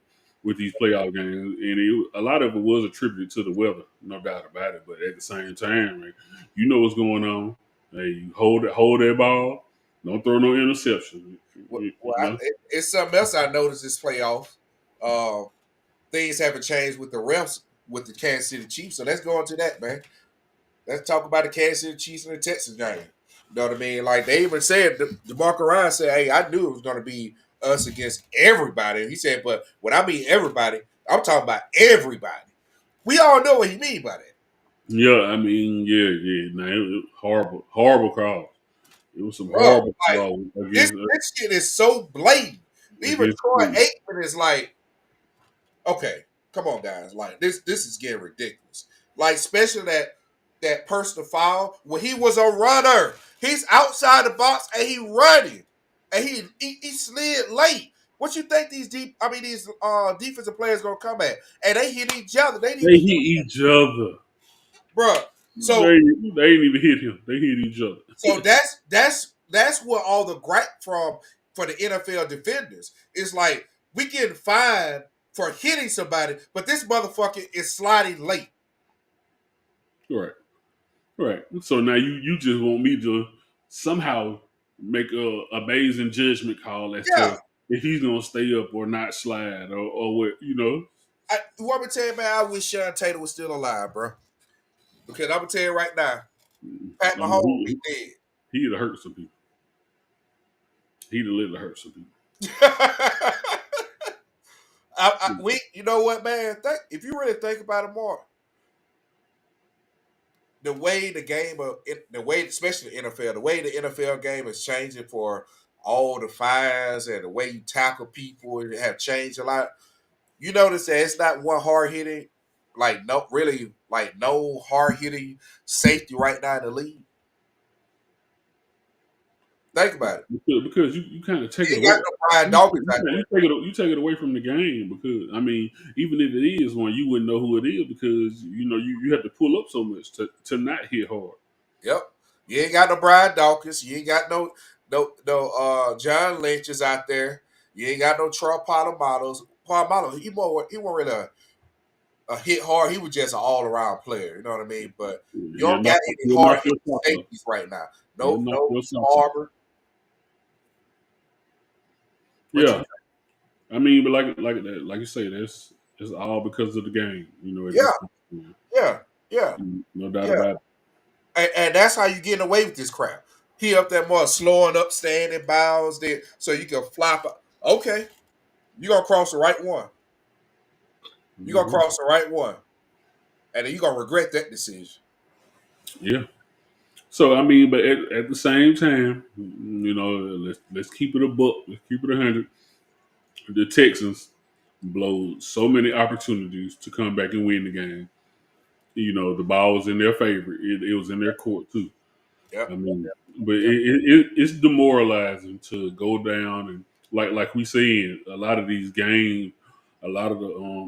with these playoff games, and a lot of it was attributed to the weather, no doubt about it. But at the same time, man, you know what's going on. Hey, hold that ball. Don't throw no interception. You know. It's something else I noticed this playoff. Uh, Things haven't changed with the refs with the Kansas City Chiefs. So let's go into that, man. Let's talk about the Kansas City Chiefs and the Texas game. You know what I mean? Like they even said, DeMarco Ryan said, "Hey, I knew it was going to be us against everybody." He said, "But when I mean everybody, I'm talking about everybody." We all know what he mean by that. Yeah, I mean, yeah. Nah, it was horrible calls. It was some Bro, horrible like calls this shit is so blatant. Even against. Troy Aikman is like, okay, come on, guys. Like this is getting ridiculous. Like, especially that personal foul when he was a runner. He's outside the box and he running. And he slid late. What you think these defensive players gonna come at? And they hit each other. They didn't They even hit each other. bruh. They So didn't even hit him. They hit each other. so that's what all the gripe from for the NFL defenders. It's like we getting fined for hitting somebody, but this motherfucker is sliding late. Right. So now you just want me to somehow make a amazing judgment call as Yeah. to if he's gonna stay up or not slide or what, you know. You want me to tell you, man, I wish Sean Taylor was still alive, bro. Because I'm gonna tell you right now, Pat I mean, Mahomes be dead. he'd have hurt some people. He'd have literally hurt some people. You know what, man? If you really think about it more, the way especially the NFL, the way the NFL game is changing for all the fines and the way you tackle people and have changed a lot. You notice that it's not one hard hitting, no hard hitting safety right now in the league. Think about it. Because you kind of take it You away. got no Brian Dawkins out there. You take it away from the game because I mean, even if it is one, you wouldn't know who it is because you know you have to pull up so much to not hit hard. Yep. You ain't got no Brian Dawkins. You ain't got no John Lynch's out there. You ain't got no Troy Polamalos. Polamalu, he wasn't really a hit hard. He was just an all around player. You know what I mean? But you don't got any hard hitting safeties right now. No Auburn. Yeah, I mean, but like you say, it's all because of the game. You know, Yeah. no doubt about it. And that's how you getting away with this crap. He up there more slowing up, standing bounds there, so you can flop. Okay, you gonna cross the right one. You gonna cross the right one, and then you gonna regret that decision. Yeah. So I mean, but at the same time, you know, let's keep it a buck. Let's keep it 100. The Texans blow so many opportunities to come back and win the game. You know, the ball was in their favor. It was in their court too. Yep. I mean, but it's demoralizing to go down and like we saying a lot of these games, a lot of the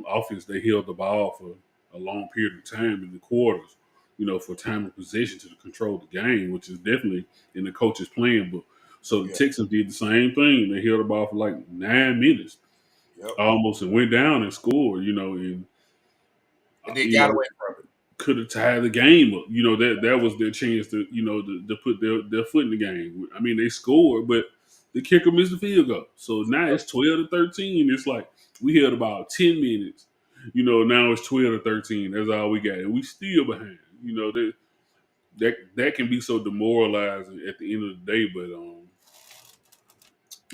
offense they held the ball for a long period of time in the quarters. You know, for time of possession to control the game, which is definitely in the coach's plan book. So the Texans did the same thing. They held the ball for like 9 minutes, almost, and went down and scored. You know, and they got away from it. Could have tied the game up. You know, that was their chance to, you know, to put their foot in the game. I mean, they scored, but the kicker missed the field goal. So now it's 12-13. It's like we had about 10 minutes. You know, now it's 12-13. That's all we got, and we still behind. You know, that can be so demoralizing at the end of the day.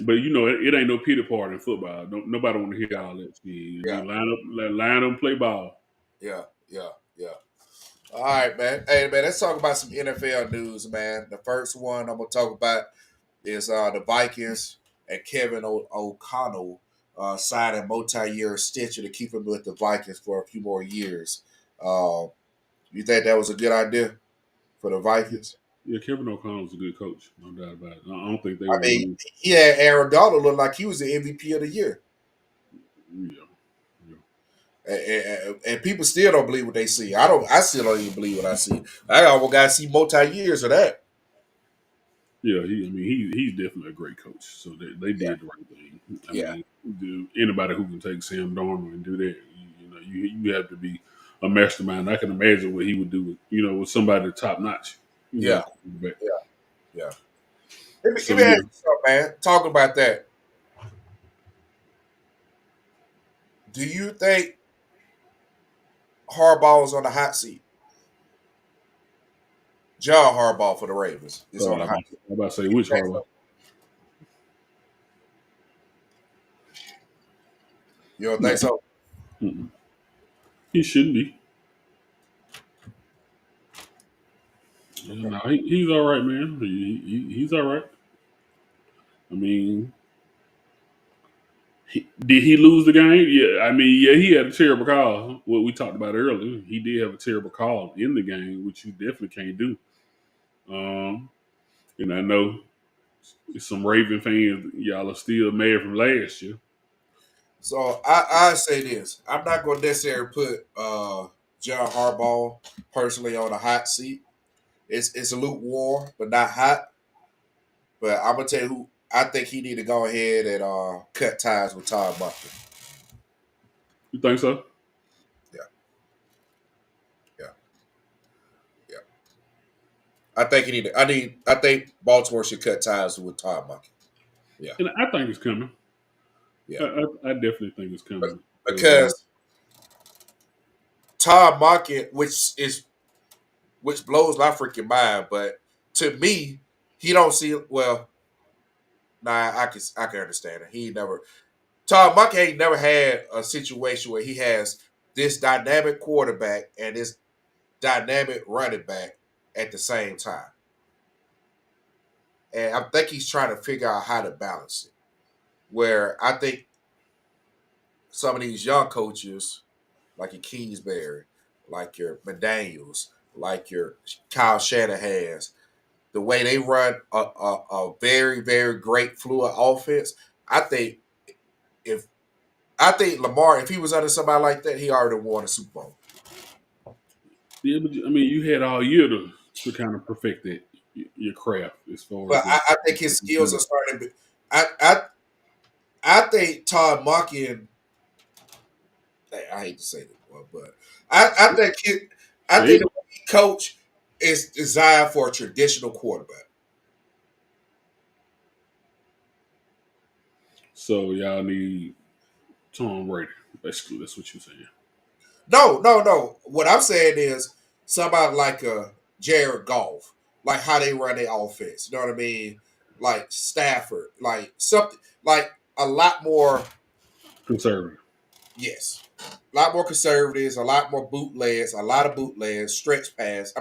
But you know, it ain't no pity party in football. Nobody want to hear all that. You line up, and play ball. Yeah. All right, man. Hey, man, let's talk about some NFL news, man. The first one I'm gonna talk about is the Vikings and Kevin O'Connell signing a multi-year extension to keep him with the Vikings for a few more years. You think that was a good idea for the Vikings? Yeah, Kevin O'Connell's a good coach, no doubt about it. I don't think they were. He had Aaron Donald look like he was the MVP of the year. Yeah. And people still don't believe what they see. I still don't even believe what I see. I almost got to see multi-years of that. Yeah, he's definitely a great coach. So they did the right thing. I Yeah, mean, anybody who can take Sam Darnold and do that, you have to be a mastermind. I can imagine what he would do, with somebody top notch, yeah, quarterback. yeah, yeah. Let So me ask yeah, you something, man. Talking about that, do you think Harbaugh is on the hot seat? John Harbaugh for the Ravens is on the hot seat. I'm about to say which Think Harbaugh. so? You don't No, think so? mm-mm. He shouldn't be. Yeah, Okay. no, he's all right, man. He's all right. I mean, did he lose the game? Yeah, I mean, yeah, he had a terrible call. What we talked about earlier, he did have a terrible call in the game, which you definitely can't do. Um, and I know some Raven fans, y'all are still mad from last year. So I say this. I'm not going to necessarily put John Harbaugh personally on the hot seat. It's a lukewarm, but not hot. But I'm gonna tell you who I think he need to go ahead and cut ties with Todd Monken. You think so? Yeah, yeah, yeah. I think he need. To, I think Baltimore should cut ties with Todd Monken. Yeah, And I think it's coming. yeah. I definitely think it's But coming. 'Cause, because Todd Monken, which blows my freaking mind, but to me, he don't see well. Nah, I can understand it. He never Todd Monken ain't never had a situation where he has this dynamic quarterback and this dynamic running back at the same time. And I think he's trying to figure out how to balance it. Where I think some of these young coaches, like your Kingsbury, like your McDaniels, like your Kyle Shanahan's, the way they run a very, very great fluid offense, I think if Lamar, if he was under somebody like that, he already won a Super Bowl. yeah, but I mean, you had all year to kind of perfect that your craft as far as But that. I think his skills are starting to be. I think Todd Monken. I hate to say this one, but I think I Hey, think the way he coach is designed for a traditional quarterback. so y'all need Tom Brady. Basically, that's what you're saying. No, no, no. What I'm saying is somebody like Jared Goff, like how they run their offense. You know what I mean? Like Stafford, like something like a lot more. Conservative. Yes, a lot more conservatives, a lot more bootlegs, a lot of bootlegs, stretch plays,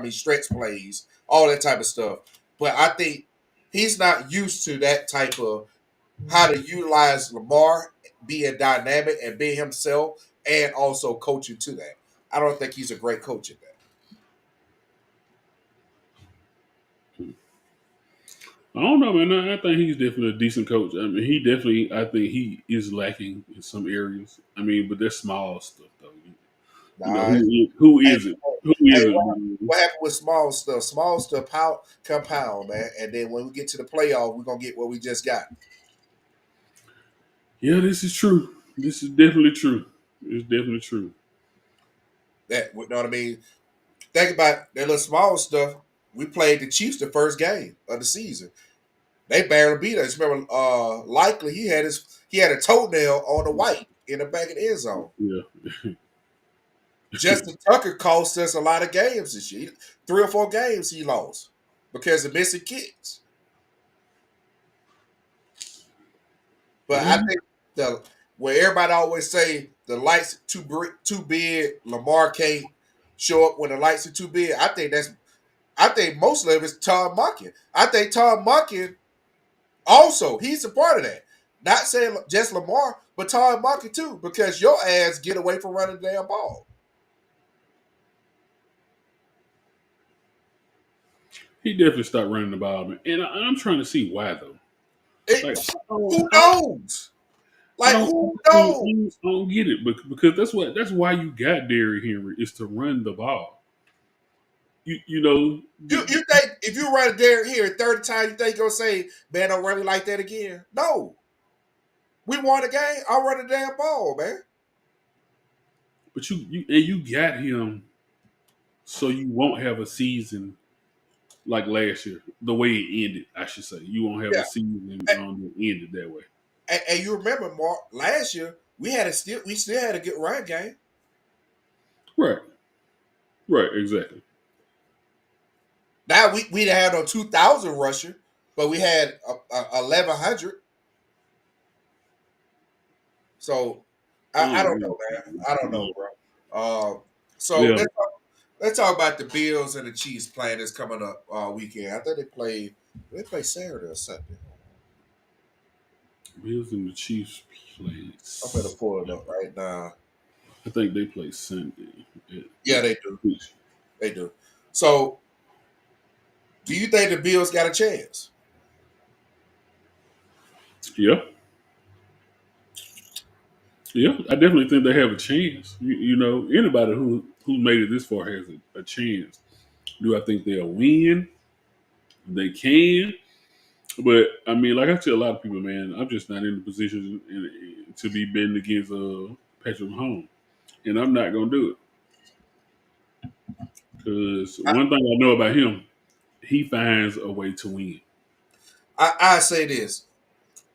all that type of stuff. But I think he's not used to that type of how to utilize Lamar being dynamic and being himself and also coaching to that. I don't think he's a great coach at that. I don't know, man. I think he's definitely a decent coach. I mean, I think he is lacking in some areas. I mean, but there's small stuff, though. Nah, Who hey, is it? Who is hey, it? what happened with small stuff? Small stuff compound, man. And then when we get to the playoff, we're gonna get what we just got. Yeah, this is true. This is definitely true. It's definitely true. That you know what I mean? Think about that little small stuff. We played the Chiefs the first game of the season. They barely beat us. Remember, likely he had a toenail on the white in the back of the end zone. Yeah. Justin Tucker cost us a lot of games this year. 3 or 4 games he lost because of missing kicks. But I Yeah. think the where everybody always say the lights too big, Lamar can't show up when the lights are too big. I think most of it is Tom Monken. I think Tom Monken also he's a part of that. Not saying just Lamar, but Tom Monken too, because your ass get away from running the damn ball. He definitely stopped running the ball, man. And I'm trying to see why, though. It, Like, who knows? I Like don't, who I don't, knows? I don't get it, because that's why you got Derrick Henry, is to run the ball. You know, You think if you run there here 30 times, you think you're gonna say, man, don't run me like that again? No. We won the game. I run the damn ball, man. But you got him so you won't have a season like last year, the way it ended. I should say you won't have Yeah. a season And, that ended that way. and you remember, Mark, last year we still had a good run game. Right. Right. Exactly. Now we didn't have no 2,000 rusher, but we had 1,100. So I don't know, man. I don't know, bro. So Yeah. let's talk about the Bills and the Chiefs playing this coming up weekend. I think they play Saturday or Sunday. Bills and the Chiefs I'm gonna plays. pull it up right now. I think they play Sunday. Yeah, they do. They do. So, do you think the Bills got a chance? Yeah. Yeah, I definitely think they have a chance. You know, anybody who made it this far has a chance. Do I think they'll win? They can, but I mean, like I tell a lot of people, man, I'm just not in the position to be betting against Patrick Mahomes, and I'm not gonna do it because I, one thing I know about him, he finds a way to win. I say this: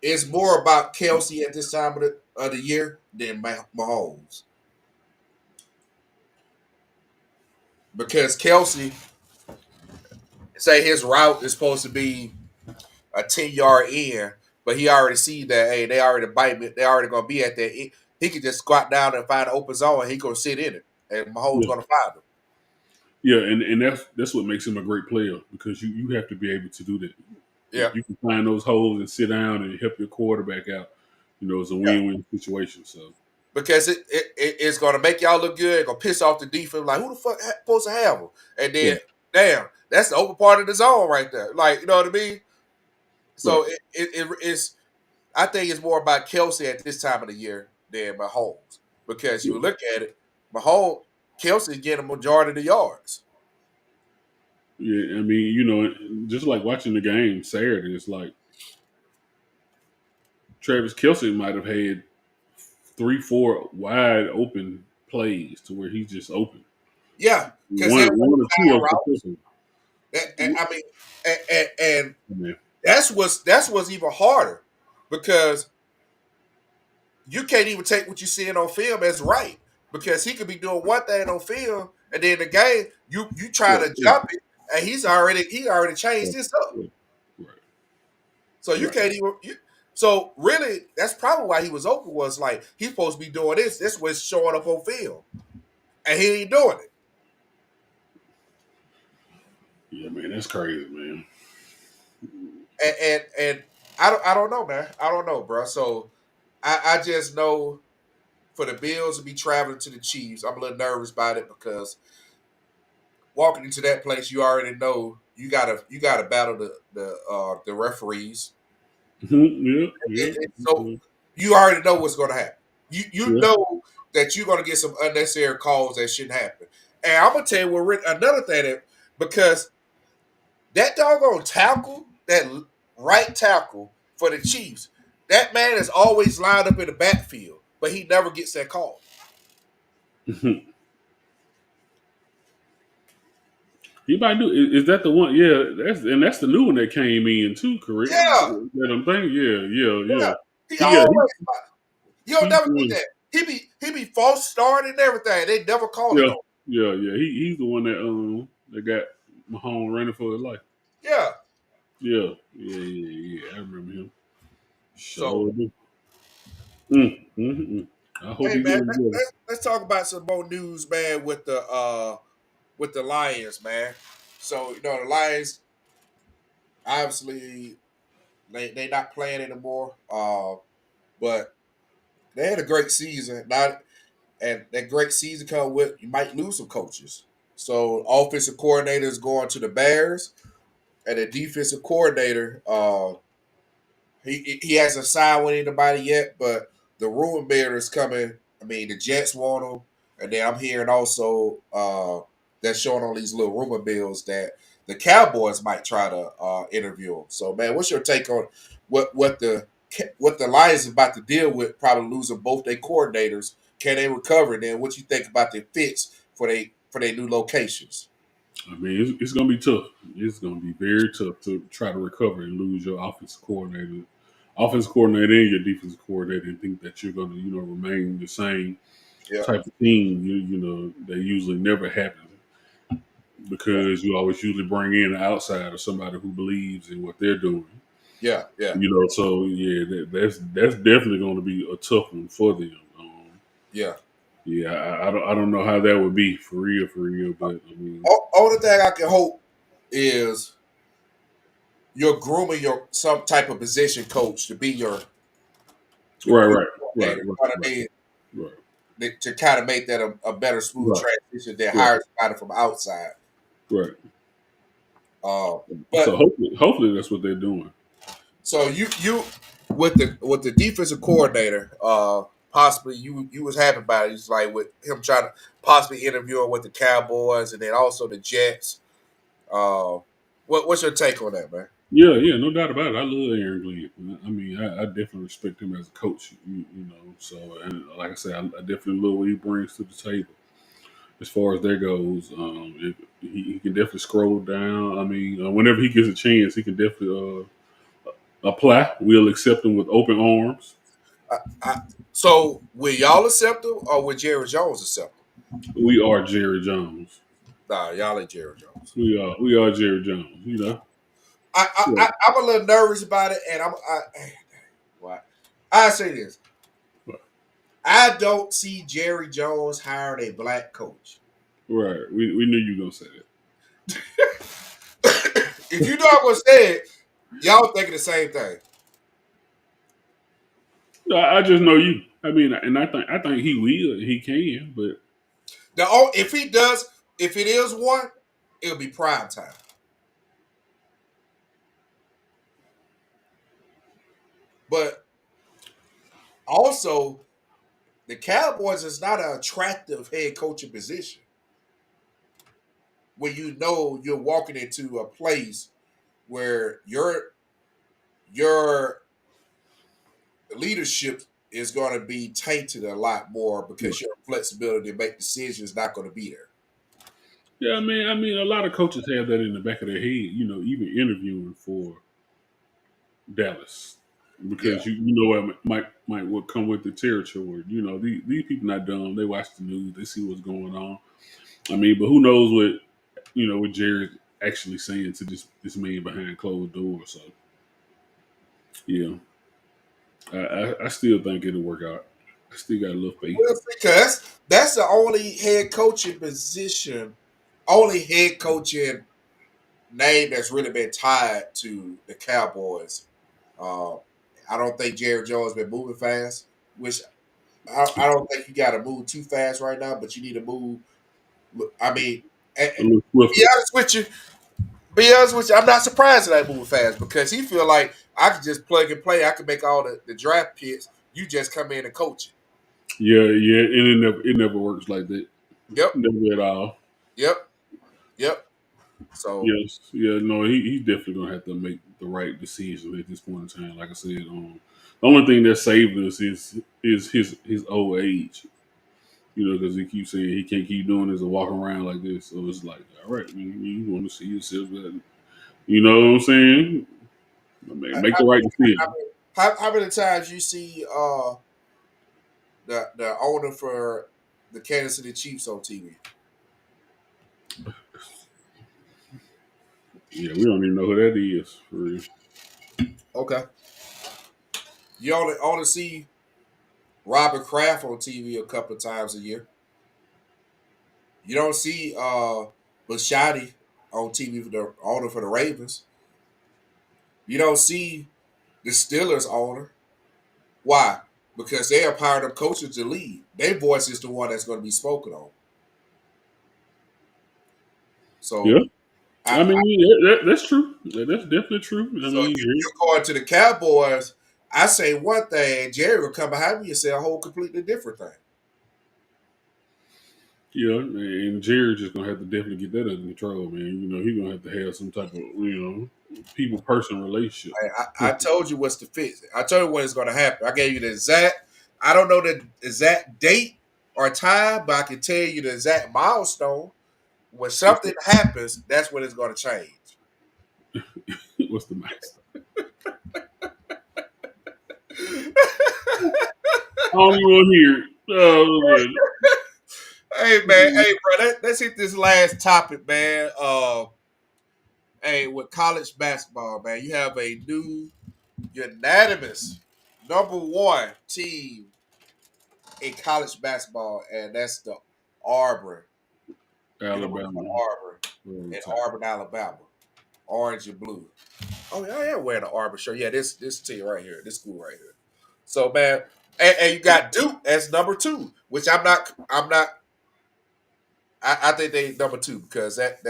it's more about Kelsey at this time of the year than Mahomes, because Kelsey say his route is supposed to be a 10-yard in, but he already see that hey, they already bite me, they already gonna be at that. He can just squat down and find an open zone, and he gonna sit in it, and Mahomes Yeah, gonna find him. yeah, and that's what makes him a great player because you have to be able to do that. Yeah, You can find those holes and sit down and help your quarterback out. You know, it's a yeah. win-win situation. So Because it's gonna make y'all look good. It's gonna piss off the defense. Like who the fuck supposed to have him? And then right, damn, that's the open part of the zone right there. Like you know what I mean? right, So it's I think it's more about Kelsey at this time of the year than Mahomes because yeah, you look at it, Mahomes Kelsey's getting a majority of the yards. yeah. I mean, you know, just like watching the game Saturday, it's like Travis Kelsey might have had 3, 4 wide open plays to where he's just open. Yeah, because One, they're one or two of routes. successful. I mean, and Yeah, that's what's even harder because you can't even take what you're seeing on film as right because he could be doing one thing on film and then the game you try yeah, to yeah, jump it and he already changed yeah, this up. yeah. Right, So you right. can't even. So really, that's probably why he was open. Was like he's supposed to be doing this. This was showing up on film, and he ain't doing it. Yeah, man, that's crazy, man. And I don't know, man. I don't know, bro. So I just know for the Bills to be traveling to the Chiefs, I'm a little nervous about it because walking into that place, you already know you gotta battle the referees. Yeah, yeah, So you already know what's going to happen. You yeah. know that you're going to get some unnecessary calls that shouldn't happen. And I'm gonna tell you another thing because that doggone tackle, that right tackle for the Chiefs, that man is always lined up in the backfield, but he never gets that call. He might do. Is that the one? Yeah, that's the new one that came in too. Correct? Yeah, That I'm thinking. Yeah, yeah, yeah. yeah. He Yeah, always you don't he's never the get one. that. He be false starting and everything. They never call it Yeah, on. yeah. He's the one that got Mahomes running for his life. Yeah. Yeah, yeah. I remember him. So Sure do. Mm. I hope hey he man, gets better. let's talk about some more news, man, with the Lions, man. So the Lions obviously they not playing anymore. But they had a great season. Not and that great season come with you might lose some coaches. So offensive coordinator is going to the Bears, and the defensive coordinator he hasn't signed with anybody yet, but the rumor mill is coming. I mean, the Jets want him, and then I'm hearing also that's showing on these little rumor bills that the Cowboys might try to interview him. So, man, what's your take on what the what the Lions is about to deal with, probably losing both their coordinators. Can they recover? Then what you think about their fits for their new locations? I mean, it's going to be tough. It's going to be very tough to try to recover and lose your offensive coordinator and your defensive coordinator, and think that you're going to, remain the same Yeah, type of team. That usually never happens yeah, because you always usually bring in an outsider, somebody who believes in what they're doing. yeah, yeah, So yeah, that's definitely going to be a tough one for them. yeah. Yeah, I don't know how that would be for real, but I mean, Only thing I can hope is you're grooming your some type of position coach to be your right, new right, right, coordinator. You right, know what I right, mean? right, To kind of make that a better, smooth right, transition than right, hire somebody from outside. right. Uh, So but hopefully that's what they're doing. so you with the defensive coordinator, possibly you was happy about it. It's like with him trying to possibly interviewing with the Cowboys and then also the Jets. Uh, what's your take on that, man? Yeah, yeah, no doubt about it. I love Aaron Glenn. I mean, I definitely respect him as a coach. So and like I said, I definitely love what he brings to the table. As far as that goes, he can definitely scroll down. I mean, whenever he gets a chance, he can definitely apply. We'll accept him with open arms. I, so will y'all accept him or will Jerry Jones accept him? We are Jerry Jones. Nah, y'all ain't Jerry Jones. We are Jerry Jones. Right, I'm a little nervous about it, and why? I say this: right. I don't see Jerry Jones hiring a black coach. Right. We knew you were gonna say that. If you know I'm gonna say it, y'all thinking the same thing. No, I just know you. I mean, and I think he will. He can, but If he does, if it is one, it'll be prime time. But also, the Cowboys is not an attractive head coaching position when you know you're walking into a place where your leadership is going to be tainted a lot more because your flexibility to make decisions is not going to be there. yeah, I mean, a lot of coaches have that in the back of their head. Even interviewing for Dallas, Yeah, because what might what come with the territory. These people not dumb. They watch the news. They see what's going on. I mean, but who knows what Jared's actually saying to this man behind closed doors. So yeah, I still think it'll work out. I still got a little faith. well, because that's the only head coaching position, only head coaching name that's really been tied to the Cowboys. Uh, I don't think Jerry Jones been moving fast, which I don't think you got to move too fast right now, but you need to move. I mean, A little be swiftly. honest with you, I'm not surprised that I move fast because he feel like I could just plug and play. I could make all the draft picks. You just come in and coach it. Yeah, yeah, and it never works like that. Yep, Never at all. yep, yep. So Yes, yeah, no, he's definitely gonna have to make the right decision at this point in time. Like I said, the only thing that saved us is his old age. Because he keeps saying he can't keep doing this or walking around like this. So it's like, all right, you want to see yourself, you know what I'm saying? I mean, make the right I decision. mean, how many times you see the owner for the Kansas City Chiefs on TV? Yeah, we don't even know who that is for real. Okay, you only see Robert Kraft on TV a couple of times a year. You don't see Bashotti on TV for the owner for the Ravens. You don't see the Steelers owner. Why? Because they empower them coaches to lead. Their voice is the one that's going to be spoken on. Yeah, So I, I I mean, yeah, that's true. That's definitely true. I so mean, you going to the Cowboys. I say one thing, Jerry will come behind me and say a whole completely different thing. yeah, and Jared just gonna have to definitely get that under control, man. He's gonna have to have some type of, people-person relationship. I told you what's the fix. I told you when it's going to happen. I gave you the exact. I don't know the exact date or time, but I can tell you the exact milestone. When something happens, that's when it's going to change. What's the master? I don't even want to hear it. Oh, Hey man, hey bro, let's hit this last topic, man. Hey, with college basketball, man, you have a new unanimous #1 team in college basketball, and that's the Auburn, University Alabama. of Auburn, in Auburn, Alabama, orange and blue. Oh yeah, I am wearing an Auburn shirt. Yeah, this team right here, this school right here. So man, and you got Duke as #2, which I'm not. I think they #2 because that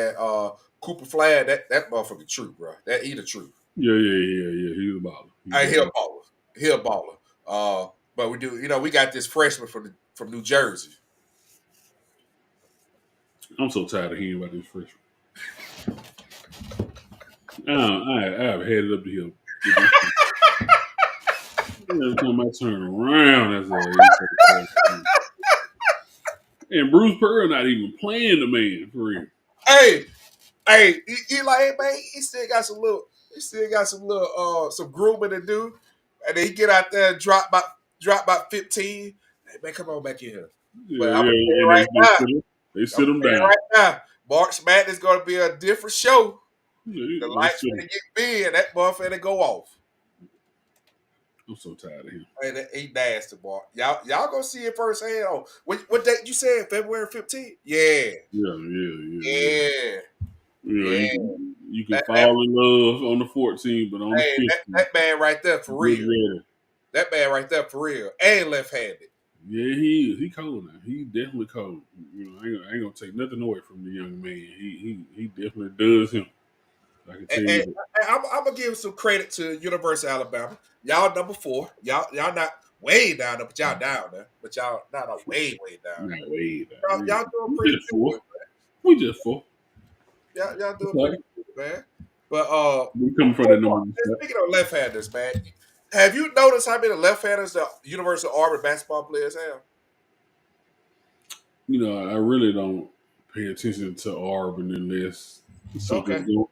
Cooper Flag, that motherfucker true, bro. That he the truth. Yeah. He's a baller. He a baller. He a baller. But we do, we got this freshman from New Jersey. I'm so tired of hearing about this freshman. I've had it up to him. Every time I turn around, that's all. And Bruce Pearl not even playing the man for real. Hey, he like, hey man, he still got some little some grooming to do, and then he get out there and drop about 15. Hey man, come on back in here. But I'm gonna tell you right now, they sit him down. Right now, March Madness is gonna be a different show. Yeah, The lights gonna get big, and that motherfucker go off. I'm so tired of him. Hey, he nasty, boy. Y'all gonna see it firsthand. Oh, what date you said? February 15th? Yeah. You can fall in love on the 14th, but on the 15th, that man right there for real. That man right there for real, and left-handed. Yeah, he is. He cold now. He definitely cold. I ain't gonna take nothing away from the young man. He definitely does him. I can tell you that. I'm gonna give some credit to University of Alabama. Y'all #4. Y'all not way down there, but y'all down there. But y'all not way down. Not way down. Y'all doing pretty good. We just 4. Y'all doing pretty good, man. But we coming for the number. Speaking of left-handers, man, have you noticed how many left-handers the University of Auburn basketball players have? I really don't pay attention to Auburn unless something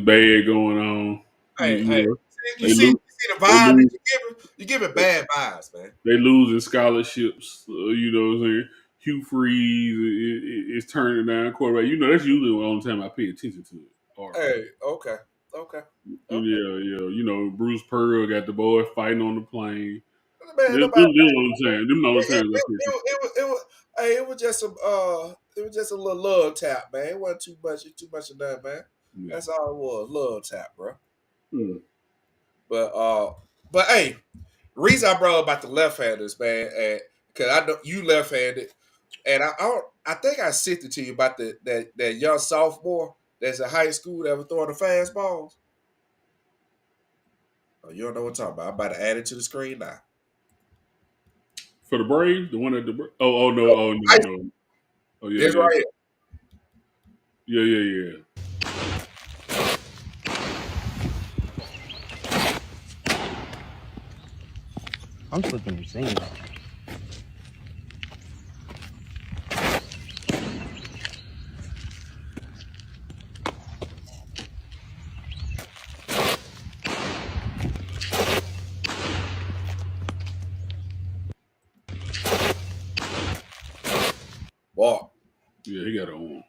bad going on. You see the vibe that you give it bad vibes, man. They losing scholarships. You know what I'm saying? Hugh Freeze is turning down quarterback. That's usually the only time I pay attention to it. Auburn. Hey, okay. Yeah. Bruce Pearl got the boy fighting on the plane. Man, it was just a little love tap, man. It wasn't too much of that, man. Yeah. That's all it was, love tap, bro. Hmm. But hey, reason I brought up about the left-handers, man, because I know you left-handed, and I think I sent it to you about that young sophomore that's in high school that was throwing the fastballs. Oh, you don't know what I'm talking about. I'm about to add it to the screen now. For the Braves, the one at the no. Oh yeah, it's right here. Yeah. I'm flipping the scene. Wow. Yeah, he got an arm.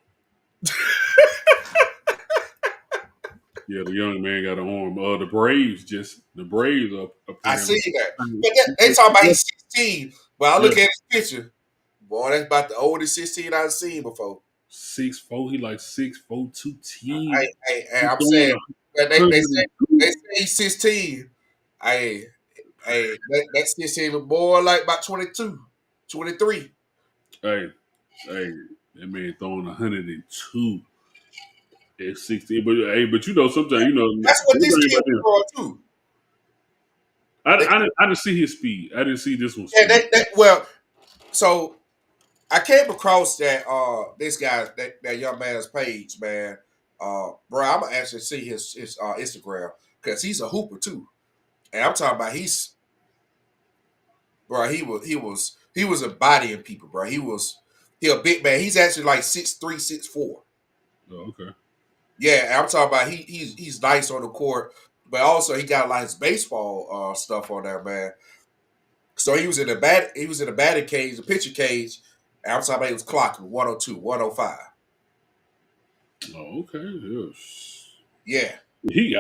Yeah, the young man got an arm. The Braves are. I see that. But they talking about he's 16, but I look at his picture. Boy, that's about the oldest 16 I've seen before. 6'4", he like 6'4", 210. I'm saying they say he's 16. That 16 look more like about 22, 23. Hey, that man throwing 102 at 16. But sometimes that's what this kid throwing too. I didn't see his speed. I didn't see this one. Yeah, so I came across that this guy, that young man's page, man, Bro, I'm gonna actually see his Instagram because he's a hooper too, and I'm talking about bro. He was embodying people, bro. He a big man. He's actually like 6'3", 6'4". Oh, okay. Yeah, I'm talking about he's nice on the court, but also he got like his baseball stuff on there, man. So he was in the batting cage, the pitcher cage, and I'm talking about he was clocking 102, 105. Oh, okay. Yes. Yeah. He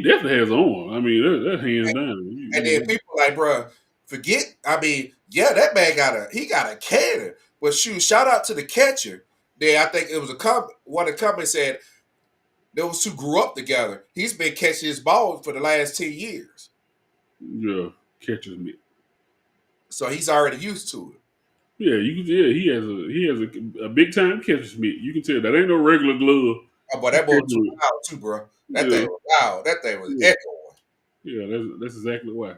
definitely has on. I mean, that hands down. And then people like, bro, forget. I mean, yeah, that man got a cannon. But shoot, shout out to the catcher. There, I think it was one of the companies said those two grew up together. He's been catching his balls for the last 10 years. Yeah, catches me. So he's already used to it. Yeah, you can. Yeah, he has a big time catcher's mitt. You can tell that ain't no regular glove. Oh, but He that boy catches was it. wild too, bro. That Yeah, thing was wild. That thing was yeah, echoing. yeah. That's exactly why.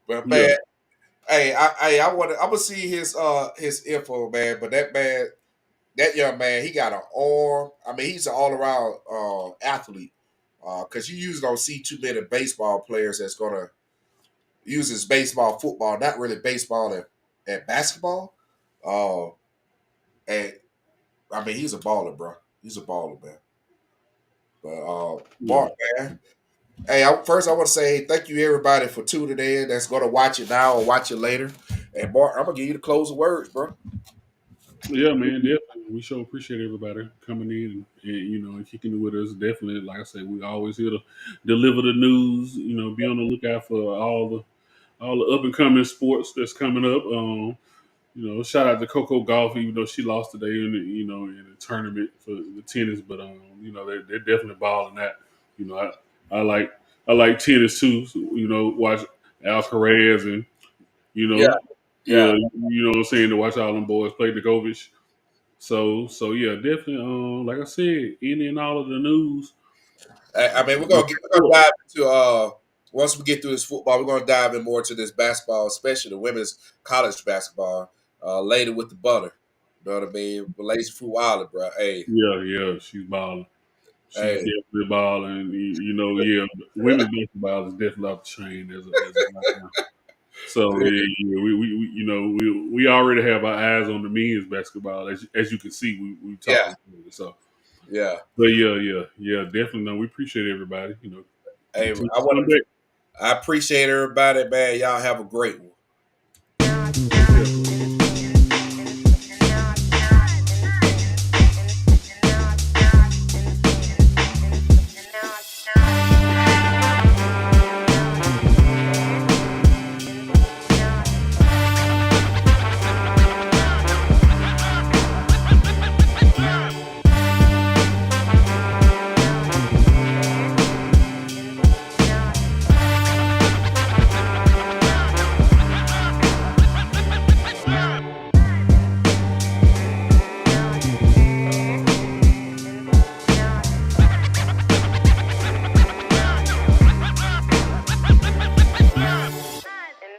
But Yeah, man, I'm gonna see his info, man. But that young man, he got an arm. I mean, he's an all around athlete. Because you usually don't see too many baseball players that's gonna use his baseball, football, not really baseball and basketball. Uh, and I mean, he's a baller, bro. He's a baller, man. But yeah, Mark, man. Hey, first I want to say thank you everybody for tuning in. That's going to watch it now or watch it later. And Mark, I'm gonna give you the closing words, bro. yeah, man. Definitely, we sure appreciate everybody coming in and kicking it with us. Definitely, like I said, we always here to deliver the news. Be on the lookout for all the up and coming sports that's coming up. Shout out to Coco Golf, even though she lost today in the tournament for the tennis, but they're definitely balling that. I like I like tennis too. So, watch Alcaraz and Yeah, yeah, yeah. what I'm saying, to watch all them boys play Djokovic. So yeah, definitely. Like I said, any and all of the news. I mean, we're gonna dive into once we get through this football, we're gonna dive in more to this basketball, especially the women's college basketball. Later with the butter. You know what I mean? But Lazy Fruit Wilder, bro. Hey, Yeah, she's balling. She's hey. definitely balling. Yeah, women's basketball is definitely off the chain as of right now. So yeah, we already have our eyes on the men's basketball, as you can see, we Yeah, talking about it. So, yeah. but yeah, definitely. No, we appreciate everybody. Hey, Continue to come back. I appreciate everybody, man. Y'all have a great one.